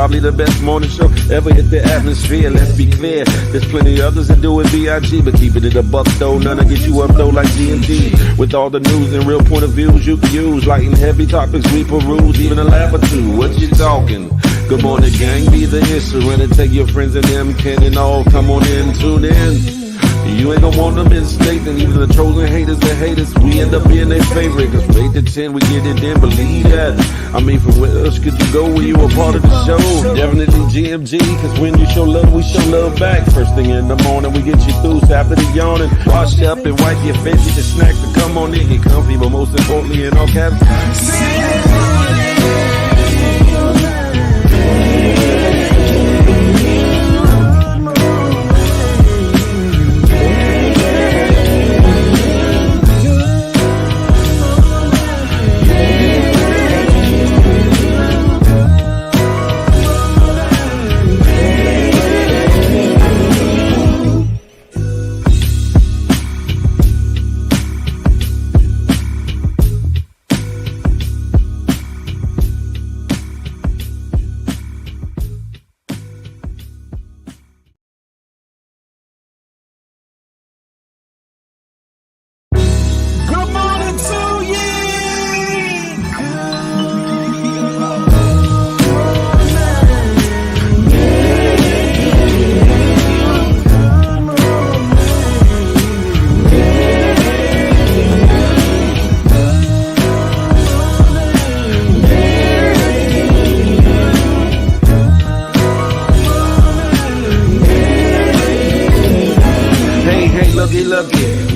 probably the best morning show ever hit the atmosphere. Let's be clear, there's plenty others that do it B.I.G., but keeping it a buck though, none to get you up though like GMG. With all the news and real point of views you can use, light and heavy topics we peruse, even a laugh or two. What you talking? Good morning, gang, be the instrument and take your friends and them can and all come on in, tune in. You ain't gonna want them in state, and even the trolls and haters that hate us, we end up being their favorite. Cause from 8 to 10, we get it in, believe that. I mean, from where else could you go when you a part of the show? Definitely GMG, cause when you show love, we show love back. First thing in the morning, we get you through, so after the yawning, wash up and wipe your face with your snacks to come on in, get comfy, but most importantly, in all caps.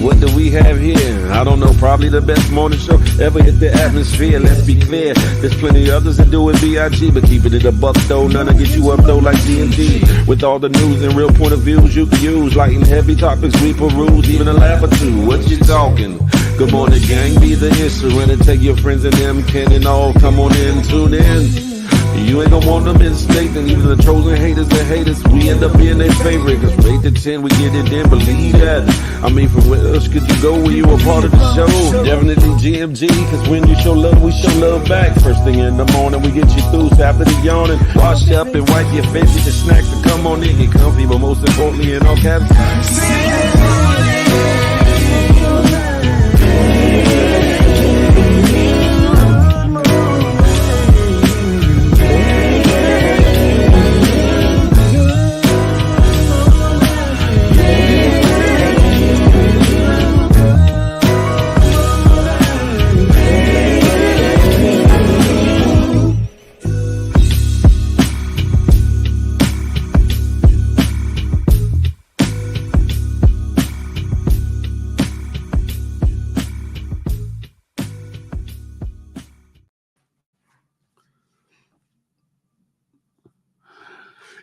What do we have here? I don't know, probably the best morning show ever hit the atmosphere. Let's be clear, there's plenty others that do it B.I.G., but keeping it a buck though, none to get you up though like GMG. With all the news and real point of views you can use, light and heavy topics we peruse, even a laugh or two. What you talking? Good morning, gang, be the instrument and take your friends and them can and all come on in, tune in. You ain't gonna want them in state, and even the trolls and haters that hate us, we end up being their favorite. Cause from 8 to 10, we get it in, believe that. I mean, from where else could you go when you a part of the show? Definitely GMG, cause when you show love, we show love back. First thing in the morning, we get you through, so after the yawning, wash up and wipe your face with your snacks to come on in, get comfy, but most importantly, in all caps.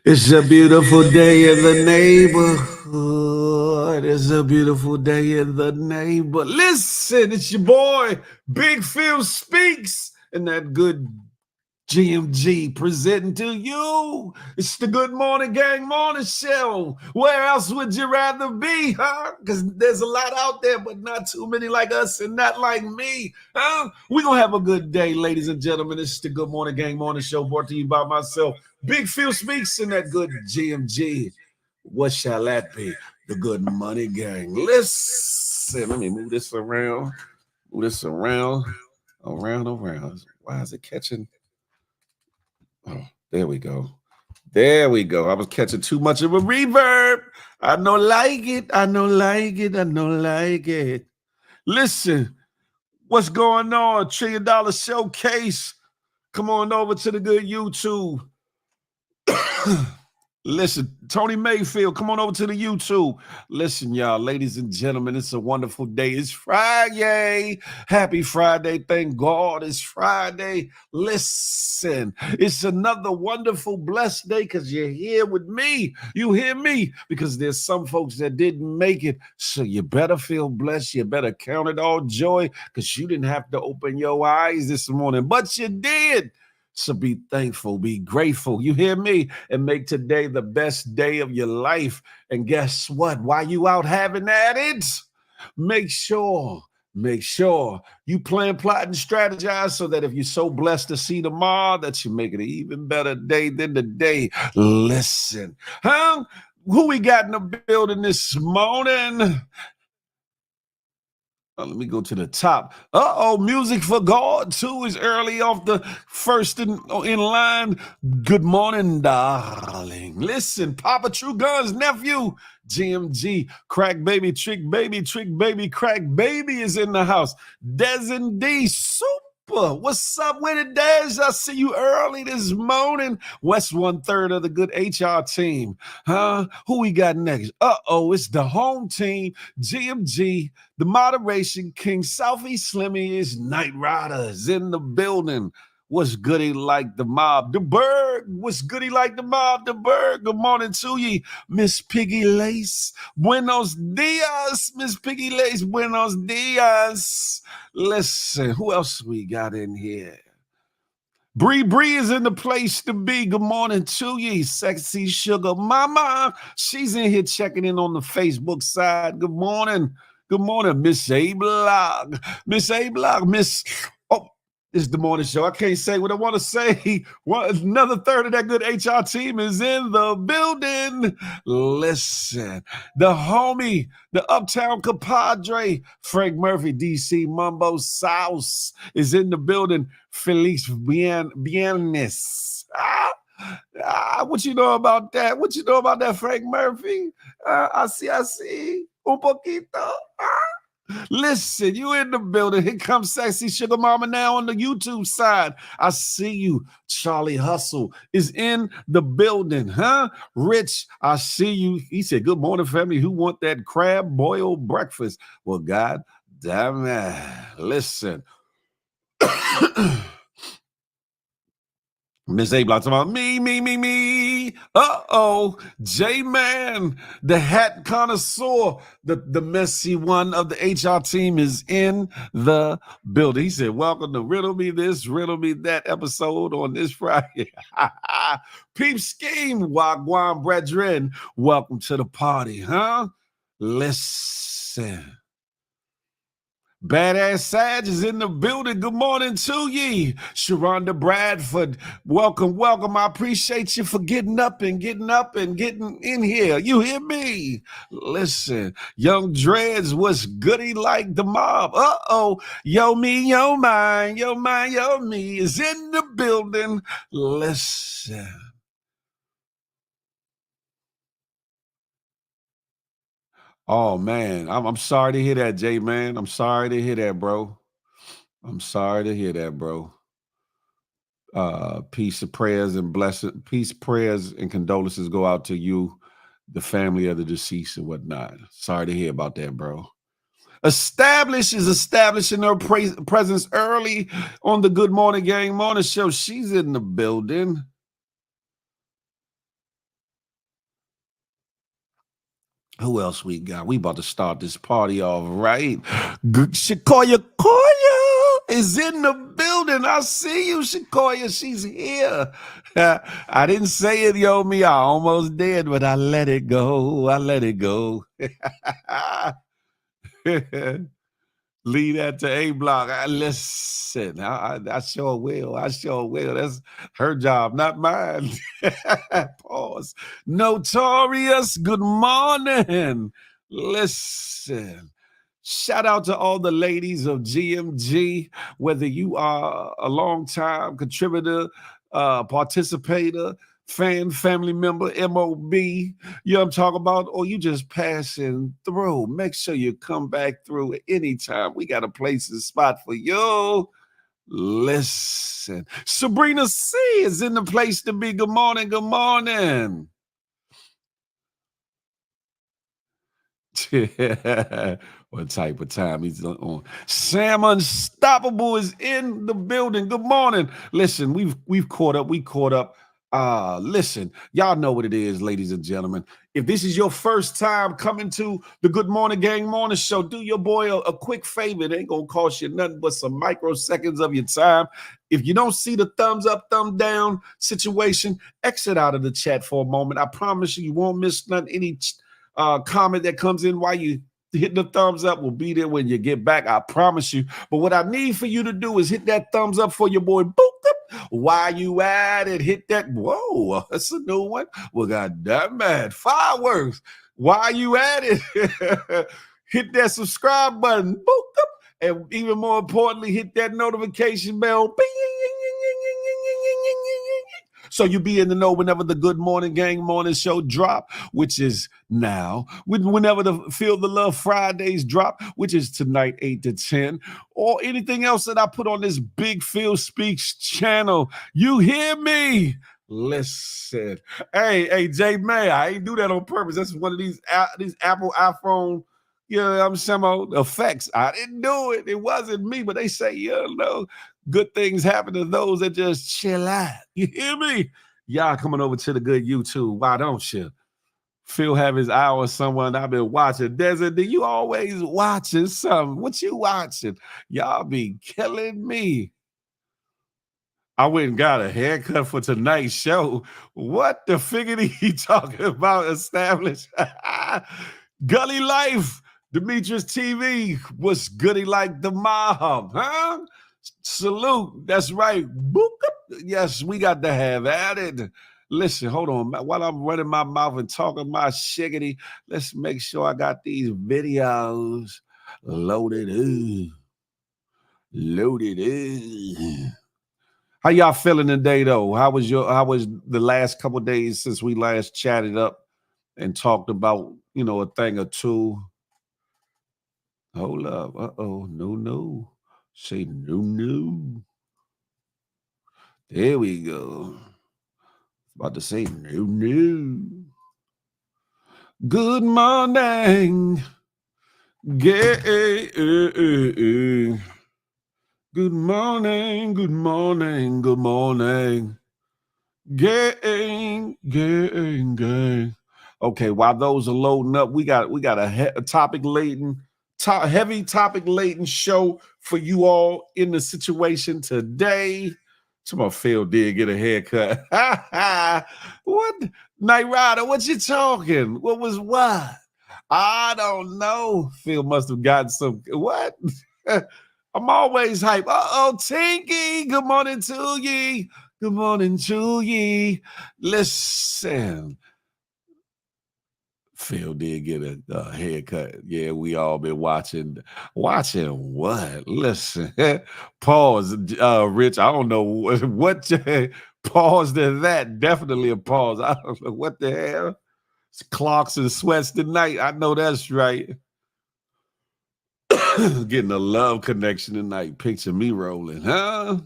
It's a beautiful day in the neighborhood. It's a beautiful day in the neighborhood. Listen, it's your boy, Big Phil Speaks, and that good GMG presenting to you. It's the Good Morning Gang Morning Show. Where else would you rather be, huh? Because there's a lot out there, but not too many like us and not like me, huh? We're going to have a good day, ladies and gentlemen. It's the Good Morning Gang Morning Show brought to you by myself, Big Phil Speaks, and that good GMG. What shall that be? The Good Money Gang. Listen, let me move this around. Move this around. Why is it catching? Oh, there we go. There we go. I was catching too much of a reverb. I don't like it. Listen, what's going on? $1 Trillion Showcase. Come on over to the good YouTube. Listen, Tony Mayfield, come on over to the YouTube. Listen, y'all, ladies and gentlemen, it's a wonderful day. It's Friday. Happy Friday. Thank God it's Friday. Listen, it's another wonderful, blessed day because you're here with me. You hear me? Because there's some folks that didn't make it. So you better feel blessed. You better count it all joy because you didn't have to open your eyes this morning, but you did. So be thankful, be grateful. You hear me? And make today the best day of your life. And guess what? While you out having at it, make sure Make sure you plan, plot, and strategize so that if you're so blessed to see tomorrow, that you make it an even better day than the day. Listen, huh? Who we got in the building this morning? Let me go to the top. Music for God too is early off the first in line. Good morning, darling. Listen, Papa True Guns nephew, GMG, Crack Baby, Trick Baby, Crack Baby is in the house. Des and D, super. What's up with it, Des? I see you early this morning. West 1/3 of the good HR team. Huh? Who we got next? It's the home team, GMG. The moderation king, Southeast Slimmy is Night Riders in the building. What's goody like the mob? The Berg. What's goody like the mob? The Berg. Good morning to ye, Miss Piggy Lace. Buenos dias, Miss Piggy Lace. Buenos dias. Listen, who else we got in here? Bree is in the place to be. Good morning to ye, sexy sugar mama. She's in here checking in on the Facebook side. Good morning. Good morning, Miss A-Block. Miss A-Block, it's the morning show. I can't say what I want to say. Another third of that good HR team is in the building. Listen, the homie, the uptown compadre, Frank Murphy, DC Mumbo Sauce is in the building. Feliz Viernes. What you know about that? What you know about that, Frank Murphy? Así, un poquito. Listen, you in the building. Here comes Sexy Sugar Mama now on the YouTube side. I see you. Charlie Hustle is in the building, huh? Rich, I see you. He said, good morning, family. Who want that crab boiled breakfast? Well, God damn it. Listen. Miss A-Block talking about me. J-Man, the hat connoisseur, the messy one of the HR team is in the building. He said, welcome to Riddle Me This, Riddle Me That episode on this Friday. Peep scheme, Wagwan brethren. Welcome to the party, huh? Listen. Badass Sag is in the building. Good morning to ye. Sharonda Bradford, welcome. I appreciate you for getting up and getting in here. You hear me? Listen, Young Dreads was goody like the mob. Yo me, yo mine, yo me is in the building. Listen. Oh man, I'm sorry to hear that, Jay, man. I'm sorry to hear that, bro. Peace of prayers and blessing, peace, prayers, and condolences go out to you, the family of the deceased and whatnot. Sorry to hear about that, bro. Establishing her presence early on the Good Morning Gang Morning Show. She's in the building. Who else we got? We about to start this party off, right? Shakoya is in the building. I see you, Shakoya. She's here. I didn't say it, yo, me. I almost did, but I let it go. Leave that to A-Block. Listen, I sure will. That's her job, not mine. Pause. Notorious, good morning. Listen. Shout out to all the ladies of GMG, whether you are a long-time contributor, participator, fan, family member, MOB, you know what I'm talking about, or you just passing through. Make sure you come back through anytime. We got a place and spot for you. Listen, Sabrina C is in the place to be. Good morning. What type of time he's on? Sam Unstoppable is in the building. Good morning. Listen, we've caught up. We caught up. Listen, y'all know what it is, ladies and gentlemen. If this is your first time coming to the Good Morning Gang Morning Show, do your boy a quick favor. It ain't gonna cost you nothing but some microseconds of your time. If you don't see the thumbs up, thumb down situation, exit out of the chat for a moment. I promise you won't miss nothing. Any comment that comes in while you Hit the thumbs up. We'll be there when you get back. I promise you. But what I need for you to do is hit that thumbs up for your boy. Boop. While you at it, hit that. Whoa, that's a new one. Well, goddamn man, fireworks. While you at it, hit that subscribe button. Boop. And even more importantly, hit that notification bell. Bing. So you'll be in the know whenever the Good Morning Gang morning show drop, which is now. Whenever the Feel the Love Fridays drop, which is tonight, 8 to 10, or anything else that I put on this Big Phil Speaks channel. You hear me? Listen. Hey, Jay May, I ain't do that on purpose. That's one of these Apple iPhone, you know what I'm saying, effects. I didn't do it. It wasn't me, but they say, good things happen to those that just chill out. You hear me? Y'all coming over to the good YouTube. Why don't you? Phil have his eye on someone I've been watching. Desert, you always watching something. What you watching? Y'all be killing me. I went and got a haircut for tonight's show. What the figure he talking about established? Gully Life, Demetrius TV. What's goody like the mob, huh? Salute. That's right. Boop. Yes, we got to have at it. Listen, hold on. While I'm running my mouth and talking my shiggity, let's make sure I got these videos loaded. Loaded. How y'all feeling today, though? How was the last couple of days since we last chatted up and talked about, a thing or two? Hold up. Uh-oh. No. Say no. There we go. About to say no. Good morning. Good morning. Good morning. Gang. Okay, while those are loading up, we got a heavy topic laden show for you all in the situation today. Tomorrow Phil did get a haircut. What? Night Rider, what you talking? What was what? I don't know. Phil must have gotten some. What? I'm always hype. Uh-oh, Tinky. Good morning to ye. Good morning to ye. Listen. Phil did get a haircut. Yeah, we all been watching. Watching what? Listen, pause, Rich. I don't know what pause to that. Definitely a pause. I don't know what the hell. It's clocks and sweats tonight. I know that's right. Getting a love connection tonight. Picture me rolling, huh?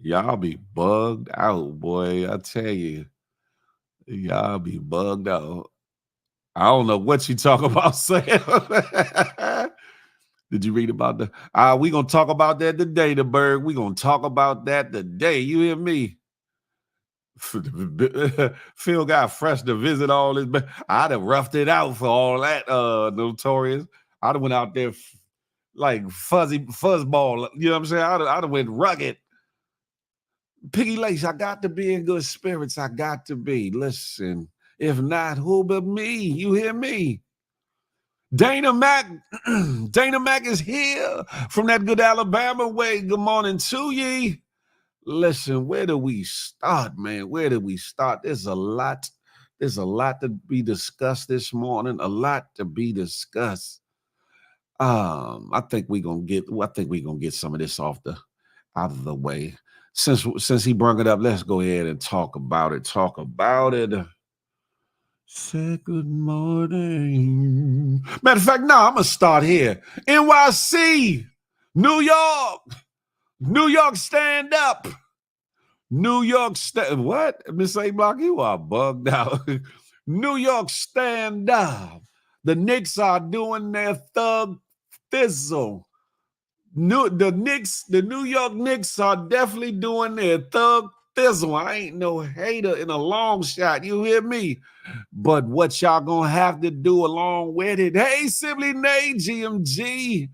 Y'all be bugged out, boy. I tell you. Y'all be bugged out. I don't know what you talk about, Sam. Did you read about the? We gonna talk about that today, the bird. We gonna talk about that today. You hear me? Phil got fresh to visit all this. I'd have roughed it out for all that. Notorious. I'd have went out there like fuzzball. You know what I'm saying? I'd have went rugged. Piggy Lace, I got to be in good spirits. I got to be. Listen, if not, who but me? You hear me? Dana Mac is here from that good Alabama way. Good morning to ye. Listen, where do we start, man? Where do we start? There's a lot to be discussed this morning. A lot to be discussed. I think we're gonna get some of this out of the way. Since he brought it up, let's go ahead and talk about it. Say good morning. Matter of fact, no, I'm gonna start here. NYC, New York, stand up. What? Miss A Block, you are bugged out. New York, stand up. The Knicks are doing their thug fizzle. The New York Knicks are definitely doing their thug fizzle. I ain't no hater in a long shot. You hear me? But what y'all gonna have to do along with it? Hey, Sibley Nay, GMG.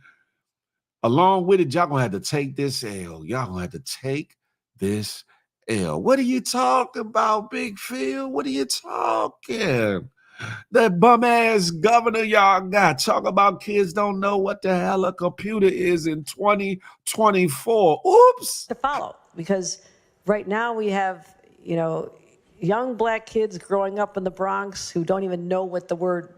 Along with it, y'all gonna have to take this L. Y'all gonna have to take this L. What are you talking about, Big Phil? What are you talking? That bum ass governor y'all got. Talk about kids don't know what the hell a computer is in 2024. Oops. To follow, because right now we have, young black kids growing up in the Bronx who don't even know what the word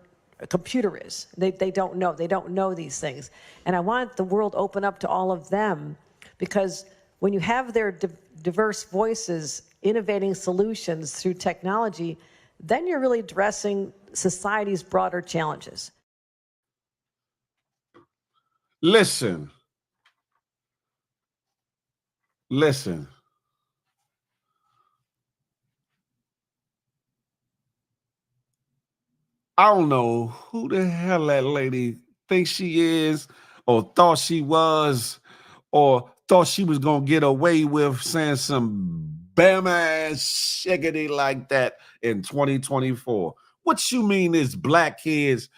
computer is. They don't know. They don't know these things. And I want the world open up to all of them, because when you have their diverse voices innovating solutions through technology, then you're really addressing society's broader challenges. Listen. I don't know who the hell that lady thinks she is, or thought she was, or thought she was going to get away with saying some bam ass shiggity like that in 2024. What you mean is black kids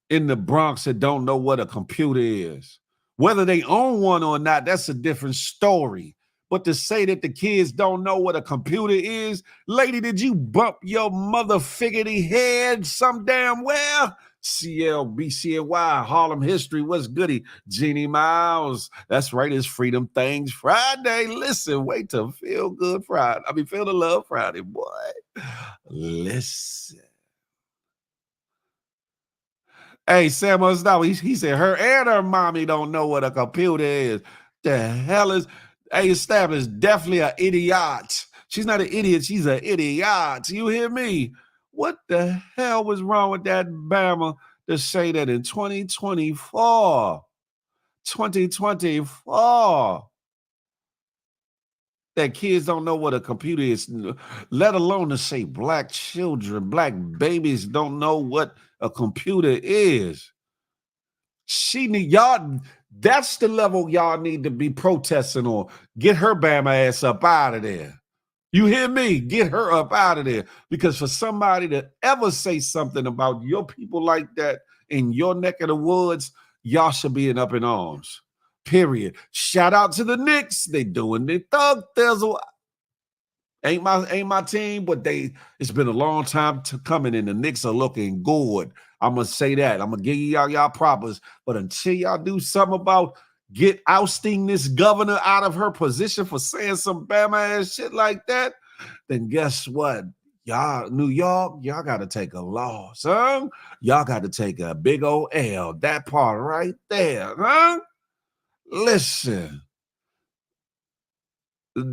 in the Bronx that don't know what a computer is? Whether they own one or not, that's a different story. But to say that the kids don't know what a computer is, lady, did you bump your mother figgity head some damn well? CLBCNY, Harlem History, what's goody? Jeannie Miles, that's right, it's Freedom Things Friday. Listen, wait till Feel Good Friday. Feel the Love Friday, boy. Listen. Hey, Sam Ostawa, he said her and her mommy don't know what a computer is. The hell is established? Definitely an idiot. She's not an idiot. She's an idiot. You hear me? What the hell was wrong with that Bama to say that in 2024, that kids don't know what a computer is, let alone to say black children, black babies don't know what a computer is. That's the level y'all need to be protesting on. Get her Bama ass up out of there. You hear me? Get her up out of there. Because for somebody to ever say something about your people like that in your neck of the woods, y'all should be up in arms. Period. Shout out to the Knicks. They doing their thug thizzle. Ain't my team, but it's been a long time coming, and the Knicks are looking good. I'm gonna say that. I'm gonna give y'all propers. But until y'all do something about ousting this governor out of her position for saying some Bama ass shit like that, then guess what? Y'all, New York, y'all got to take a loss, huh? Y'all got to take a big old L. That part right there, huh? Listen.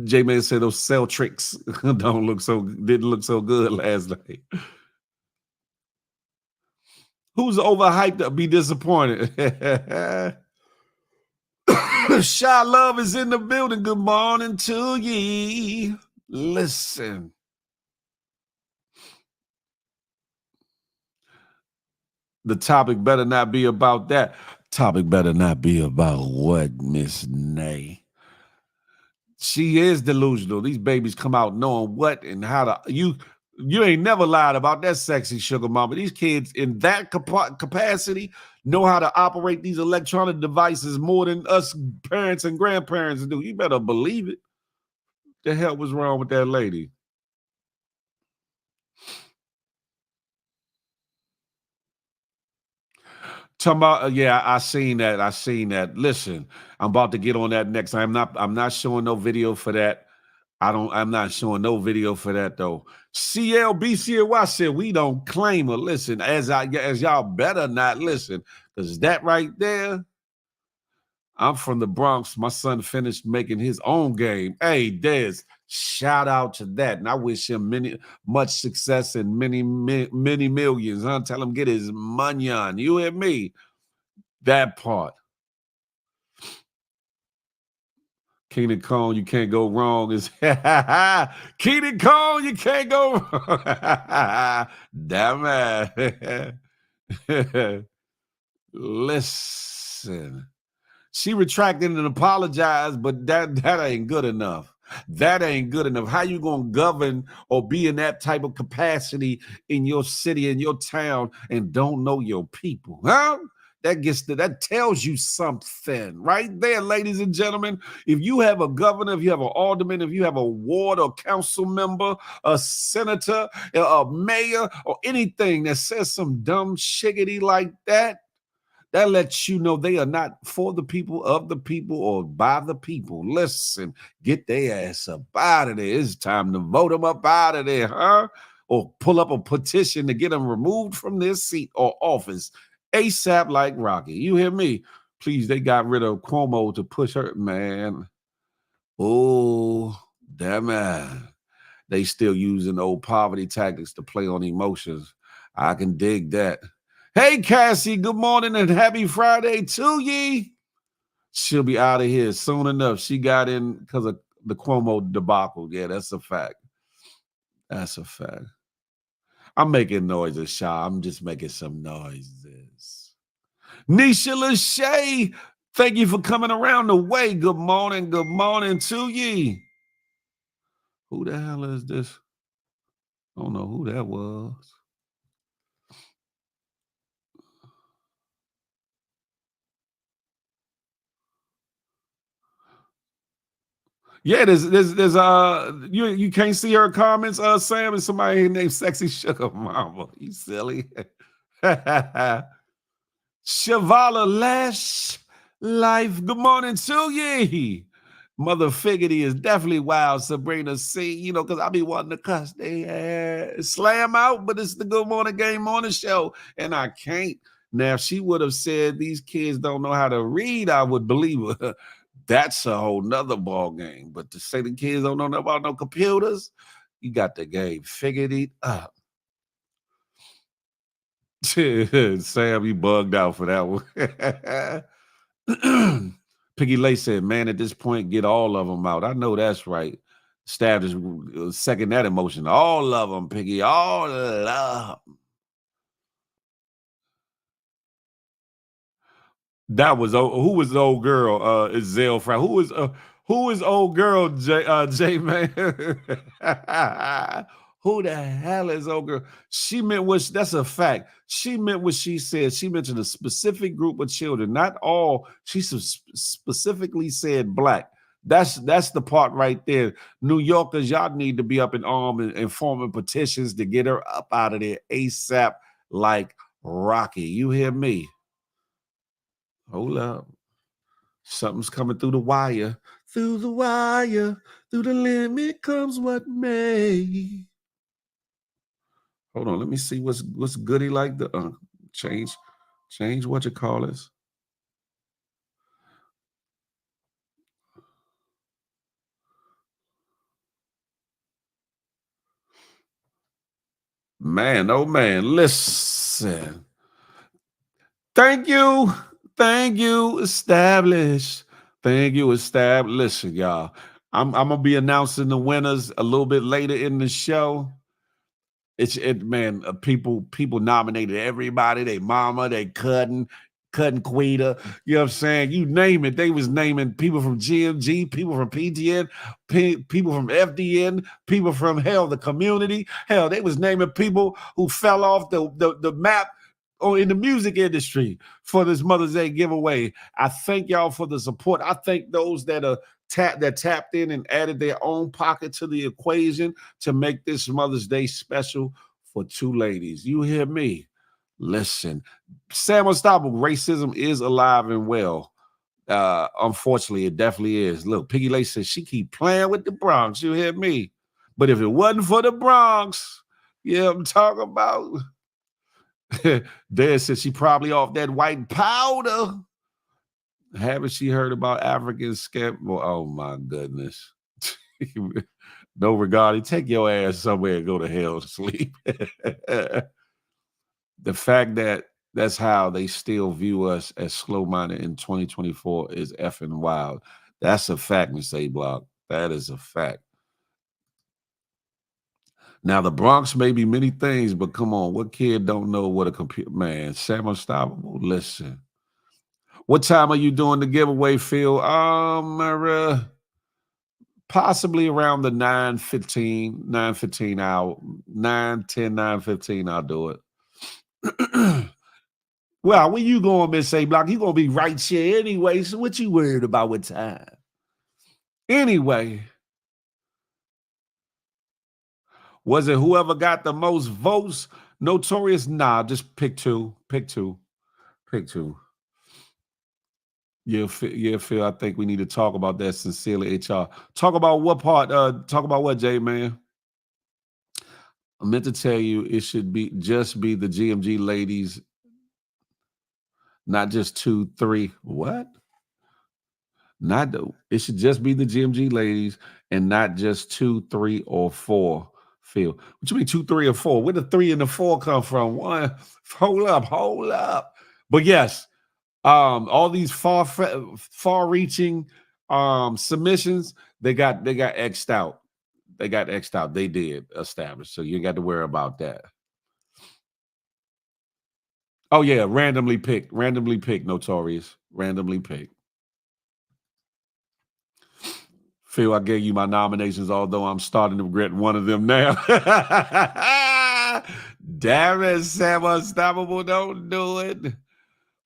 J-Man said those cell tricks didn't look so good last night. Who's overhyped to be disappointed? Shy Love is in the building. Good morning to ye. Listen. The topic better not be about that. Topic better not be about what, Miss Nay? She is delusional. These babies come out knowing what and how to. You ain't never lied about that sexy sugar mama. These kids in that capacity know how to operate these electronic devices more than us parents and grandparents do. You better believe it. The hell was wrong with that lady? Talking about, yeah, I seen that. Listen, I'm about to get on that next. I'm not showing no video for that. I'm not showing no video for that though. CLBCY said we don't claim her. Listen, as y'all better not listen, because that right there, I'm from the Bronx. My son finished making his own game. Hey, Des, shout out to that. And I wish him much success and many millions. Huh? Tell him get his money on. You hear me? That part. Keenan Cone, you can't go wrong. Is Keenan Cone, you can't go wrong. Damn it. Listen. She retracted and apologized, but that ain't good enough. That ain't good enough. How you gonna govern or be in that type of capacity in your city, in your town, and don't know your people? Huh? that tells you something right there, ladies and gentlemen. If you have a governor, if you have an alderman, if you have a ward or council member, a senator, a mayor, or anything that says some dumb shiggity like that, that lets you know they are not for the people, of the people, or by the people. Listen, get their ass up out of there. It's time to vote them up out of there, huh? Or pull up a petition to get them removed from their seat or office ASAP like Rocky. You hear me? Please, they got rid of Cuomo to push her, man. Oh, damn man. They still using old poverty tactics to play on emotions. I can dig that. Hey, Cassie, good morning and happy Friday to ye. She'll be out of here soon enough. She got in because of the Cuomo debacle. Yeah, that's a fact. That's a fact. I'm making noises, Shaw. I'm just making some noises. Nisha Lachey, thank you for coming around the way. Good morning to ye. Who the hell is this? I don't know who that was. Yeah, there's you can't see her comments, Sam, and somebody named Sexy Sugar Mama. You silly. Shavala Lash Life. Good morning to ye. Mother Figgity is definitely wild, Sabrina C. You know, because I be wanting to cuss they slam out, but it's the Good Morning Game Morning Show, and I can't. Now, if she would have said these kids don't know how to read, I would believe her. That's a whole nother ball game. But to say the kids don't know nothing about no computers, you got the game figured it up. Sam, you bugged out for that one. Piggy Lay said, man, at this point, get all of them out. I know that's right. Stab is second that emotion. All of them, Piggy, all of them. That was who was the old girl? Is Zell Fry? Who is old girl? J man. Who the hell is old girl? She meant what? That's a fact. She meant what she said. She mentioned a specific group of children, not all. She specifically said black. That's the part right there. New Yorkers, y'all need to be up in arms and forming petitions to get her up out of there ASAP, like Rocky. You hear me? Hold up. Something's coming through the wire. Through the wire. Through the limit comes what may. Hold on. Let me see what's goody like the change what you call this. Man, oh man, listen. Thank you. Thank you, established. Thank you, established. Listen, y'all. I'm gonna be announcing the winners a little bit later in the show. Man, people nominated everybody, they mama, they cousin Quita, you know what I'm saying? You name it. They was naming people from GMG, people from PTN, people from FDN, people from the community. Hell, they was naming people who fell off the map or in the music industry for this Mother's Day giveaway. I thank y'all for the support. I thank those that are tapped in and added their own pocket to the equation to make this Mother's Day special for two ladies. You hear me? Listen, Sam Unstoppable, racism is alive and well. Unfortunately, it definitely is. Look, Piggy Lay says she keep playing with the Bronx. You hear me? But if it wasn't for the Bronx, yeah, I'm talking about. Dad said she probably off that white powder. Haven't she heard about African scam? Well, oh my goodness. No regard. Take your ass somewhere and go to hell to sleep. The fact that that's how they still view us as slow-minded in 2024 is effing wild. That's a fact, Miss A Block. That is a fact. Now, the Bronx may be many things, but come on, what kid don't know what a computer, man, Sam Unstoppable, listen. What time are you doing the giveaway, Phil? Possibly around the 9:15 hour, 9:10, 9:15, I'll do it. Well, where you going, Miss A Block? You gonna be right here anyway. So what you worried about with time? Anyway, was it whoever got the most votes? Notorious? Nah, just pick two. Pick two. Pick two. Yeah, Phil. I think we need to talk about that sincerely, HR. Talk about what part? Talk about what, Jay, man? I meant to tell you it should be just be the GMG ladies, not just 2, 3. What? Not the, it should just be the GMG ladies and not just 2, 3, or 4. Phil, what you mean 2, 3, or 4? Where the 3 and the 4 come from? One, hold up. But yes, all these far-reaching submissions, they got x'd out. They got x'd out. They did establish, so you got to worry about that. Oh yeah, randomly picked, Notorious, randomly picked. Phil, I gave you my nominations, although I'm starting to regret one of them now. Damn it, Sam Unstoppable, don't do it.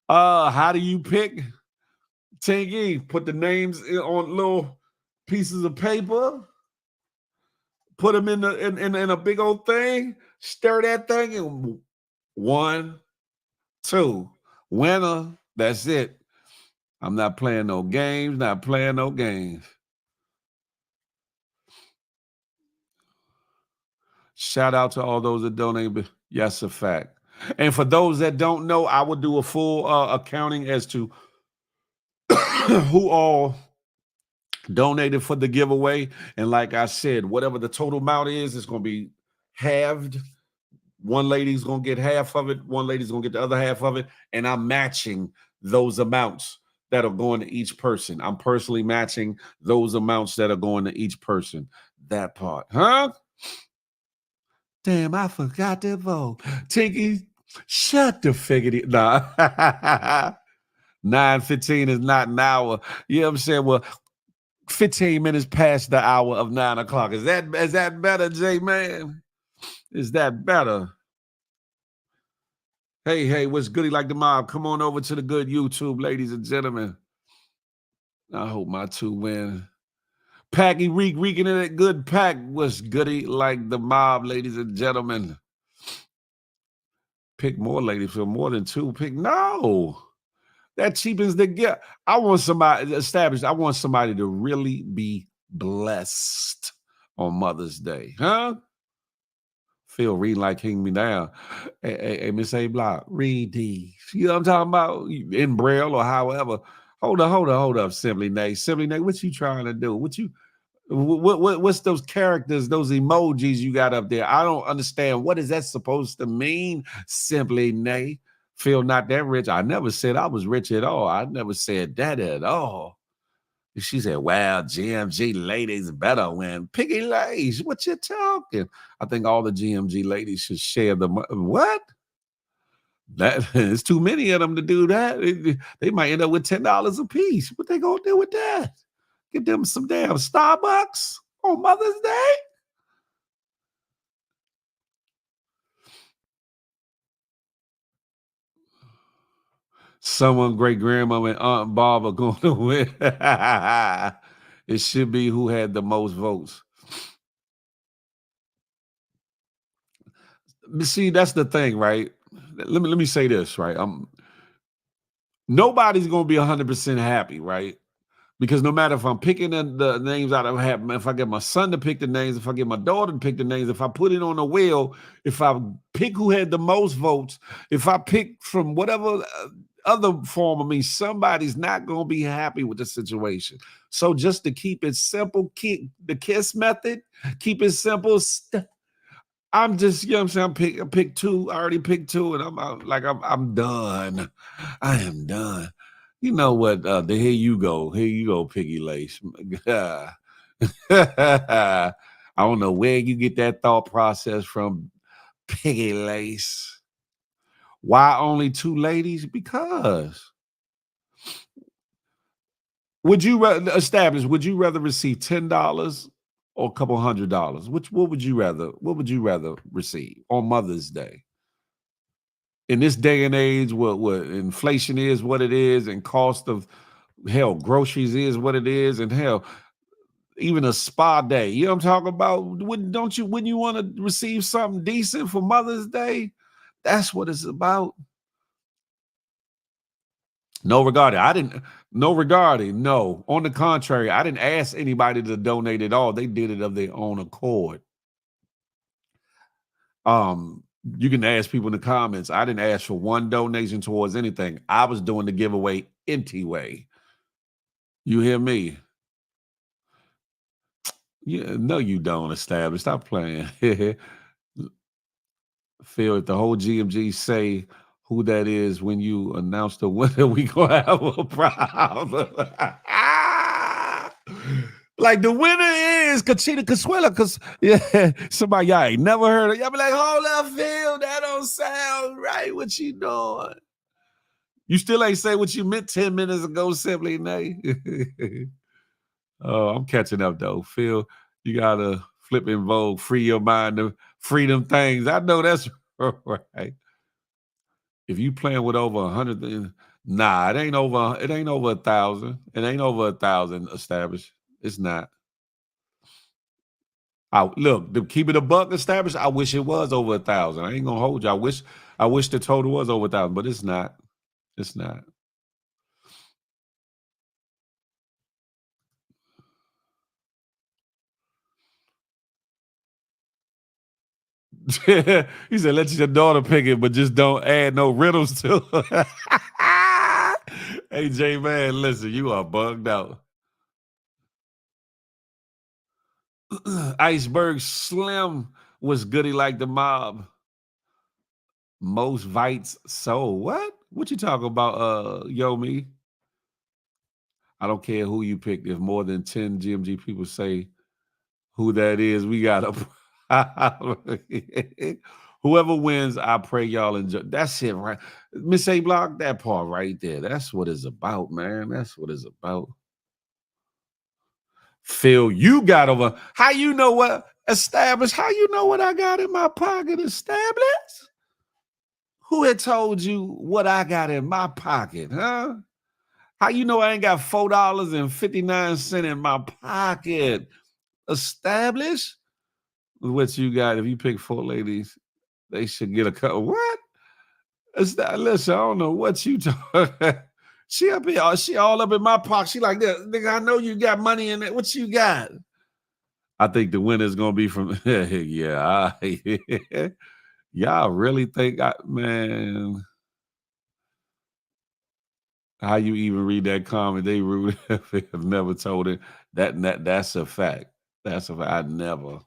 How do you pick? Tingy, put the names on little pieces of paper, put them in a big old thing, stir that thing, and 1, 2, winner. That's it. I'm not playing no games, Shout out to all those that donated. Yes, a fact. And for those that don't know, I will do a full accounting as to who all donated for the giveaway. And like I said, whatever the total amount is, it's going to be halved. One lady's going to get half of it. One lady's going to get the other half of it. And I'm matching those amounts that are going to each person. I'm personally matching those amounts that are going to each person. That part. Huh? Damn, I forgot to vote. Tinky, shut the figgity. Nah. 9:15 is not an hour. You know what I'm saying? Well, 15 minutes past the hour of 9 o'clock. Is that better, J man? Is that better? Hey, what's goody like the mob? Come on over to the good YouTube, ladies and gentlemen. I hope my 2 win. Packy reeking in it good pack. What's goody like the mob, ladies and gentlemen? Pick more ladies for more than 2. Pick no. That cheapens the gift. I want somebody established. I want somebody to really be blessed on Mother's Day. Huh? Phil, read like King Me Down. Hey, Miss A Block, read these. You know what I'm talking about? In Braille or however. Hold up, Simply Nate. Simply Nate, what you trying to do? What's those characters, those emojis you got up there? I don't understand. What is that supposed to mean? Simply Nate. Phil, not that rich. I never said I was rich at all. I never said that at all. She said, well, GMG ladies better win. Piggy Lays, what you talking? I think all the GMG ladies should share the what? That it's too many of them to do that. They might end up with $10 a piece. What they gonna do with that? Get them some damn Starbucks on Mother's Day? Someone great grandmama and Aunt Bob are going to win. It should be who had the most votes. See, that's the thing, right? Let me say this, right? Nobody's gonna be 100% happy, right? Because no matter if I'm picking the names out of hat, if I get my son to pick the names, if I get my daughter to pick the names, if I put it on a wheel, if I pick who had the most votes, if I pick from whatever other form of me, somebody's not going to be happy with the situation. So just to keep it simple, keep the KISS method, keep it simple. I'm just, you know what I'm saying? I picked 2. I already picked 2, and I'm done. I am done. You know what? Here you go, Piggy Lace. I don't know where you get that thought process from, Piggy Lace. Why only 2 ladies? Because would you rather receive $10 or a couple $100? What would you rather receive on Mother's Day? in this day and age, what inflation is, what it is, and cost of hell, groceries is what it is, and hell, even a spa day. You know what I'm talking about? Wouldn't you want to receive something decent for Mother's Day? That's what it's about. No regarding. No. On the contrary, I didn't ask anybody to donate at all. They did it of their own accord. You can ask people in the comments. I didn't ask for one donation towards anything. I was doing the giveaway anyway. You hear me? Yeah, no, you don't, Establish. Stop playing. Phil, if the whole GMG say who that is when you announce the winner, we gonna have a problem. Like the winner is Kachita Casuela, because yeah, somebody y'all ain't never heard of. Y'all be like, hold up, Phil, that don't sound right. What you doing? You still ain't say what you meant 10 minutes ago, Simply Nay. Oh, I'm catching up though. Phil, you gotta flip and vogue, free your mind to free them things. I know that's right. If you playing with over 100, nah, it ain't over 1,000. It ain't over 1,000 established. It's not. Look, to keep it a buck established, I wish it was over 1,000. I ain't gonna hold you. I wish the total was over 1,000, but it's not. It's not. He said, let your daughter pick it, but just don't add no riddles to it. Hey, J man, listen, you are bugged out. Iceberg Slim was goody like the mob. Most Vites sold. What you talking about, Yo Me? I don't care who you picked. If more than 10 GMG people say who that is, we got a whoever wins, I pray y'all enjoy. That's it, right? Miss A Block, that part right there. That's what it's about, man. That's what it's about. Phil, you got over. How you know what established? How you know what I got in my pocket established? Who had told you what I got in my pocket, huh? How you know I ain't got $4.59 in my pocket? Established? What you got? If you pick 4 ladies, they should get a cut. What? Listen, I don't know what you talking. She up here, she all up in my pocket. She like that. Nigga, I know you got money in it. What you got? I think the winner's gonna be from yeah. Y'all really think man? How you even read that comment? They rude. Have never told it. That's a fact. That's a fact. I never.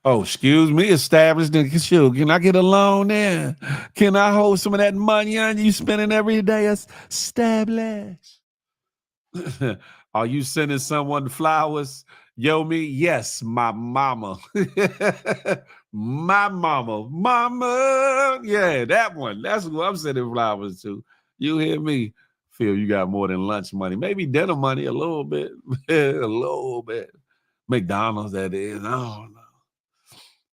Oh, excuse me, established. Shoot, can I get a loan there? Can I hold some of that money on you spending every day? Established. Are you sending someone flowers? Yo, me? Yes, my mama. My mama. Mama. Yeah, that one. That's who I'm sending flowers to. You hear me? Phil, you got more than lunch money. Maybe dinner money a little bit. A little bit. McDonald's, that is. I don't know.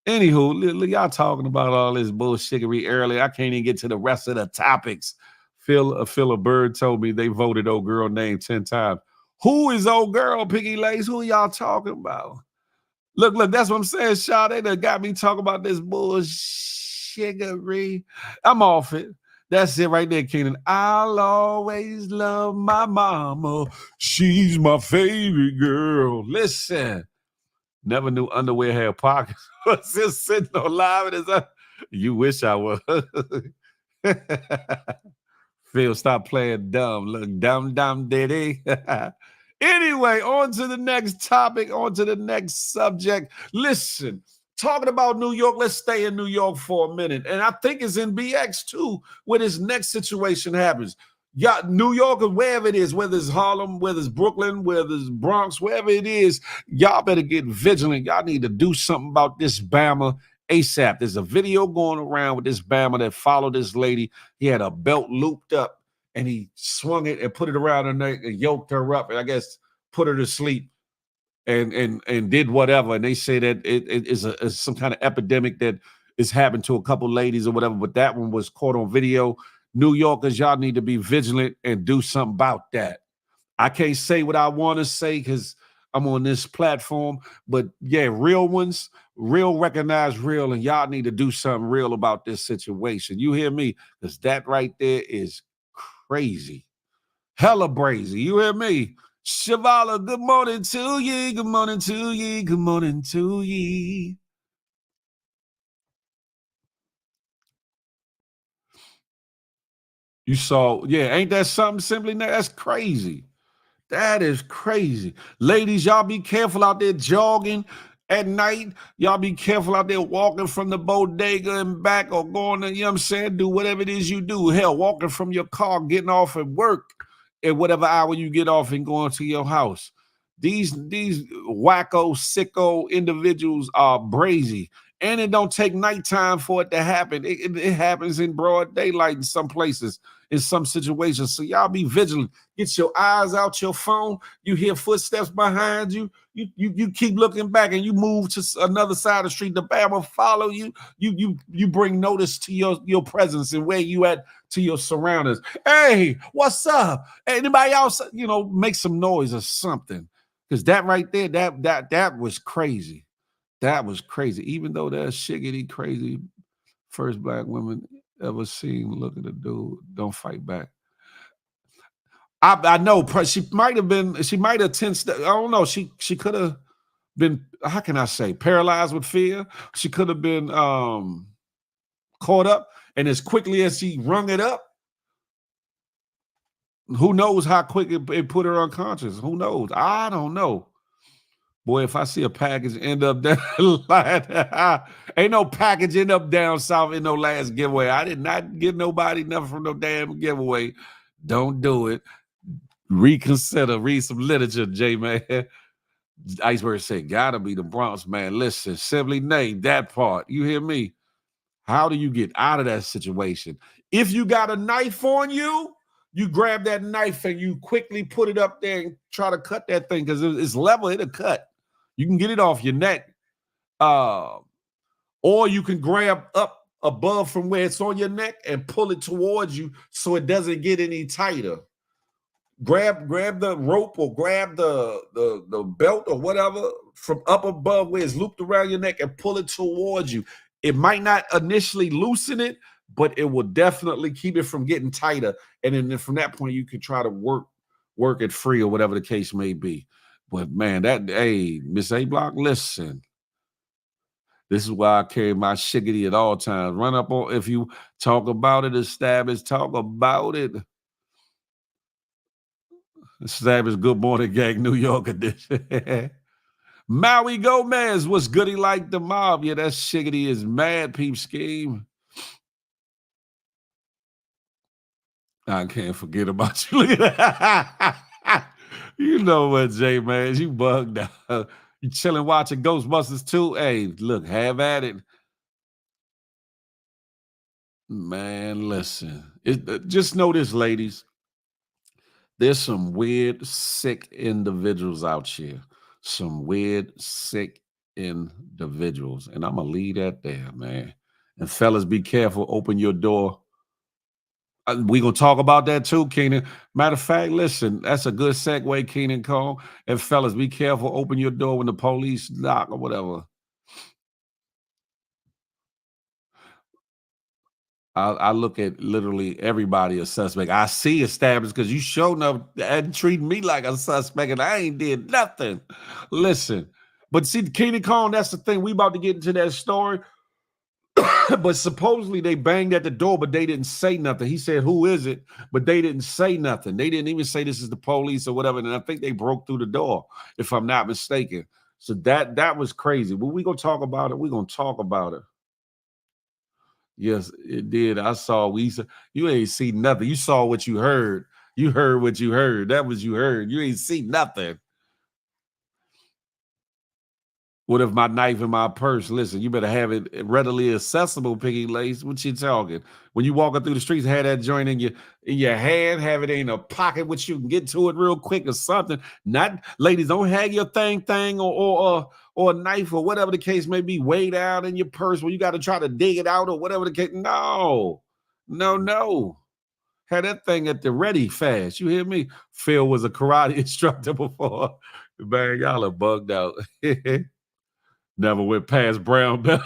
Anywho, y'all talking about all this bullshittery earlier. I can't even get to the rest of the topics. Phil a Bird told me they voted old girl name 10 times. Who is old girl, Piggy Lace? Who y'all talking about? Look, that's what I'm saying, Shaw. They done got me talking about this bullshittery. I'm off it. That's it right there, Keenan. I'll always love my mama. She's my favorite girl. Listen. Never knew underwear had pockets. Was just sitting on live and it's you wish I was. Phil, stop playing dumb. Look, dumb, diddy. Anyway, on to the next topic, on to the next subject. Listen, talking about New York, let's stay in New York for a minute. And I think it's in BX too, where this next situation happens. Yeah, New York or wherever it is, whether it's Harlem, whether it's Brooklyn, whether it's Bronx, wherever it is, y'all better get vigilant. Y'all need to do something about this Bama ASAP. There's a video going around with this Bama that followed this lady. He had a belt looped up and he swung it and put it around her neck and yoked her up and I guess put her to sleep. and did whatever, and they say that it is some kind of epidemic that is happened to a couple ladies or whatever. But that one was caught on video. New Yorkers, y'all need to be vigilant and do something about that. I can't say what I want to say because I'm on this platform, but yeah, real ones, real recognize real, and y'all need to do something real about this situation. You hear me? Because that right there is crazy. Hella brazy. You hear me? Shavala, good morning to ye. Good morning to ye. Good morning to ye. You saw, yeah, ain't that something simply? That's crazy. That is crazy. Ladies, y'all be careful out there jogging at night. Y'all be careful out there walking from the bodega and back or going to, you know what I'm saying, do whatever it is you do. Hell, walking from your car, getting off at work at whatever hour you get off and going to your house. These wacko, sicko individuals are brazy. And it don't take nighttime for it to happen. It happens in broad daylight in some places, in some situations. So y'all be vigilant. Get your eyes out your phone. You hear footsteps behind you. You keep looking back and you move to another side of the street. The bear will follow you. You bring notice to your presence and where you at to your surroundings. Hey, what's up? Anybody else? You know, make some noise or something. Because that right there, that was crazy. That was crazy. Even though that shiggity crazy first black woman ever seen, look at the dude, don't fight back. I know she might have been, she might have tensed. I don't know. She could have been, how can I say, paralyzed with fear. She could have been caught up, and as quickly as she rung it up, who knows how quick it put her unconscious. Who knows? I don't know. Boy, if I see a package end up down line, ain't no package end up down south in no last giveaway. I did not get nobody nothing from no damn giveaway. Don't do it. Reconsider. Read some literature, J-Man. Iceberg said, gotta be the Bronx, man. Listen, simply name that part. You hear me? How do you get out of that situation? If you got a knife on you, you grab that knife and you quickly put it up there and try to cut that thing because it's level, it'll cut. You can get it off your neck. Or you can grab up above from where it's on your neck and pull it towards you so it doesn't get any tighter. Grab the rope or grab the belt or whatever from up above where it's looped around your neck and pull it towards you. It might not initially loosen it, but it will definitely keep it from getting tighter. And then from that point, you can try to work it free or whatever the case may be. But man, hey, Miss A Block, listen. This is why I carry my shiggity at all times. Run up on, if you talk about it, establish, talk about it. Establish Good Morning Gang, New York edition. Maui Gomez, what's goody like the mob? Yeah, that shiggity is mad, peep scheme. I can't forget about you. Look at that. You know what, Jay, man? You bugged out. You chilling watching Ghostbusters too? Hey, look, have at it. Man, listen. Just know this, ladies. There's some weird, sick individuals out here. Some weird, sick individuals. And I'm going to leave that there, man. And fellas, be careful. Open your door. We're going to talk about that too, Keenan. Matter of fact, listen, that's a good segue, Keenan Cole. And fellas, be careful. Open your door when the police knock or whatever. I look at literally everybody a suspect. I see established because you showed up and treating me like a suspect, and I ain't did nothing. Listen, but see, Keenan Cone, that's the thing. We about to get into that story. But supposedly they banged at the door, but they didn't say nothing. He said, "Who is it?" But they didn't say nothing. They didn't even say this is the police or whatever. And I think they broke through the door, if I'm not mistaken. So that was crazy. But we're gonna talk about it. We're gonna talk about it. Yes, it did. I saw. You ain't see nothing. You saw what you heard. You heard what you heard. That was you heard. You ain't see nothing. What if my knife in my purse? Listen, you better have it readily accessible, Piggy Lace. What you talking? When you walking through the streets, have that joint in your hand, have it in a pocket which you can get to it real quick or something. Not ladies, don't have your thing or a knife or whatever the case may be way down in your purse where you got to try to dig it out or whatever the case. No. Had that thing at the ready fast. You hear me? Phil was a karate instructor before. Man, y'all are bugged out. Never went past brown belt.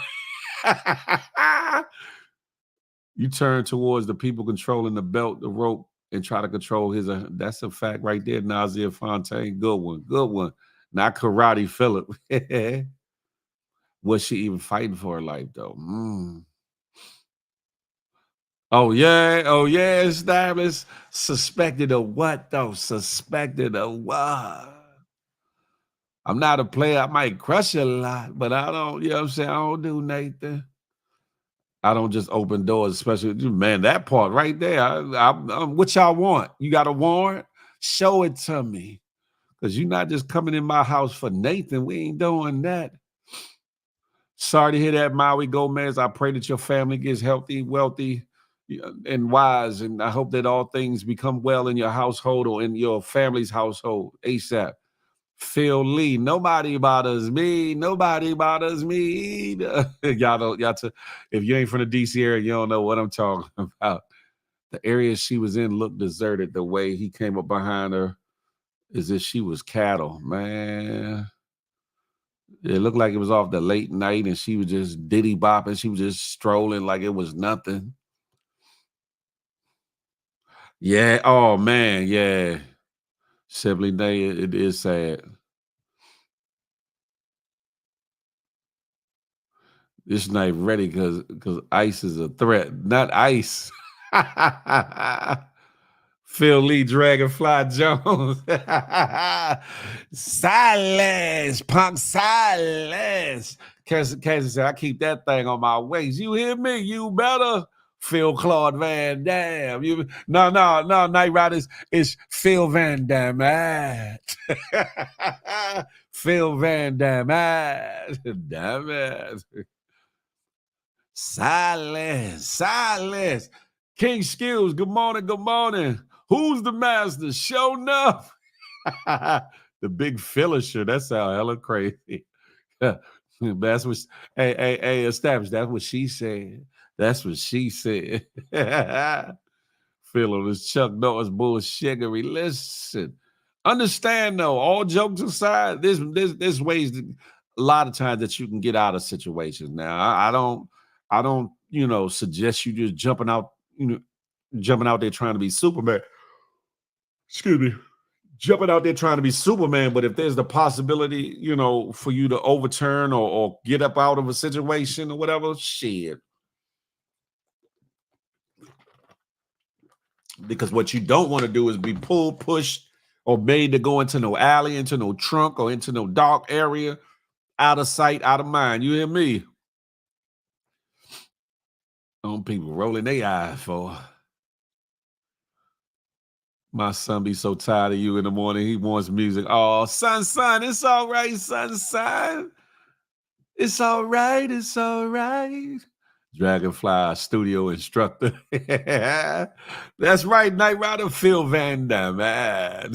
You turn towards the people controlling the belt, the rope, and try to control his. That's a fact right there, Nazir Fontaine. Good one. Not karate Philip. Was she even fighting for her life, though? Oh, yeah, established. Suspected of what, though? Suspected of what? I'm not a player. I might crush a lot, but I don't, you know what I'm saying? I don't do Nathan. I don't just open doors, especially, man, that part right there. What y'all want? You got a warrant? Show it to me. Because you're not just coming in my house for Nathan. We ain't doing that. Sorry to hear that, Maui Gomez. I pray that your family gets healthy, wealthy, and wise. And I hope that all things become well in your household or in your family's household ASAP. Phil Lee, nobody bothers me. Nobody bothers me. Y'all if you ain't from the DC area, you don't know what I'm talking about. The area she was in looked deserted. The way he came up behind her as if she was cattle, man. It looked like it was off the late night and she was just diddy bopping. She was just strolling like it was nothing. Yeah. Oh, man. Yeah. Simply Day, it is sad. This night ready because ICE is a threat. Not ICE. Phil Lee, Dragonfly Jones. Silence, punk, silence. Cassie said, I keep that thing on my waist. You hear me? You better. Phil Claude Van Damme. No, Night Riders. It's Phil Van Damme. Phil Van Damme. Damn it. Silence. King Skills, good morning. Who's the master? Show enough. The big Phyllisher. That sounds hella crazy. That's what, hey, established. That's what she said. Phil on this Chuck Norris bullshittery. Listen, understand though, all jokes aside, there's ways a lot of times that you can get out of situations. Now, I don't, suggest you just jumping out there trying to be Superman. Excuse me. Jumping out there trying to be Superman, but if there's the possibility, for you to overturn or get up out of a situation or whatever, shit. Because what you don't want to do is be pulled, pushed, or made to go into no alley, into no trunk, or into no dark area, out of sight, out of mind. You hear me? People rolling their eyes for. My son be so tired of you in the morning. He wants music. Oh, son, it's all right, son. It's all right. Dragonfly studio instructor. That's right, Night Rider Phil Van Damme.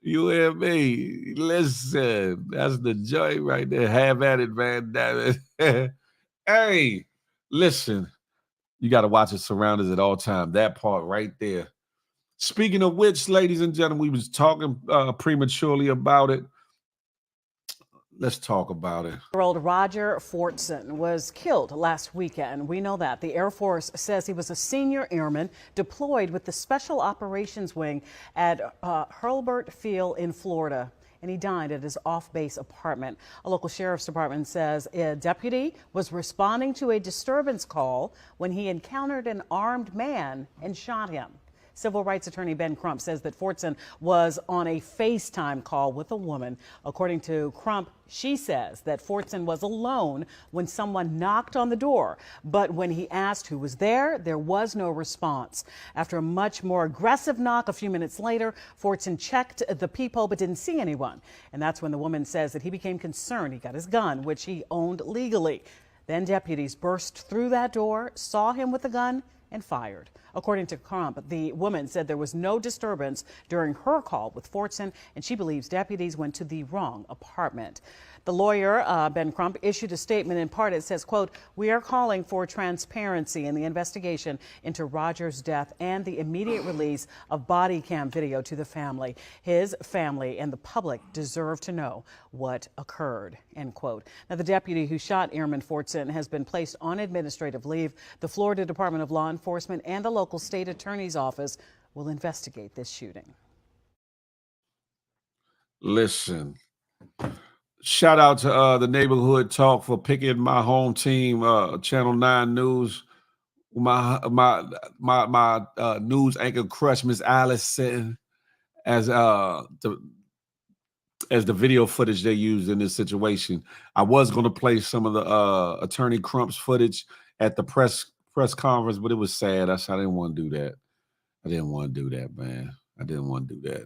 You hear me? Listen, that's the joy right there. Have at it, Van Damme. Hey, listen. You got to watch your surroundings at all times. That part right there. Speaking of which, ladies and gentlemen, we was talking prematurely about it. Let's talk about it. Year-old Roger Fortson was killed last weekend. We know that. The Air Force says he was a senior airman deployed with the Special Operations Wing at Hurlburt Field in Florida. And he died at his off-base apartment. A local sheriff's department says a deputy was responding to a disturbance call when he encountered an armed man and shot him. Civil rights attorney Ben Crump says that Fortson was on a FaceTime call with a woman. According to Crump, she says that Fortson was alone when someone knocked on the door, but when he asked who was there was no response. After a much more aggressive knock a few minutes later, Fortson checked the peephole but didn't see anyone. And that's when the woman says that he became concerned. He got his gun, which he owned legally. Then deputies burst through that door, saw him with the gun, and fired. According to Crump, the woman said there was no disturbance during her call with Fortson, and she believes deputies went to the wrong apartment. The lawyer, Ben Crump, issued a statement. In part, it says, quote, "We are calling for transparency in the investigation into Roger's death and the immediate release of body cam video to the family. His family and the public deserve to know what occurred," end quote. Now, the deputy who shot Airman Fortson has been placed on administrative leave. The Florida Department of Law Enforcement and the local state attorney's office will investigate this shooting. Listen, shout out to the Neighborhood Talk for picking my home team, Channel 9 News. My news anchor crush, Miss Allison, as the video footage they used in this situation. I was going to play some of the Attorney Crump's footage at the press conference, but it was sad. I didn't want to do that. I didn't want to do that, man. I didn't want to do that.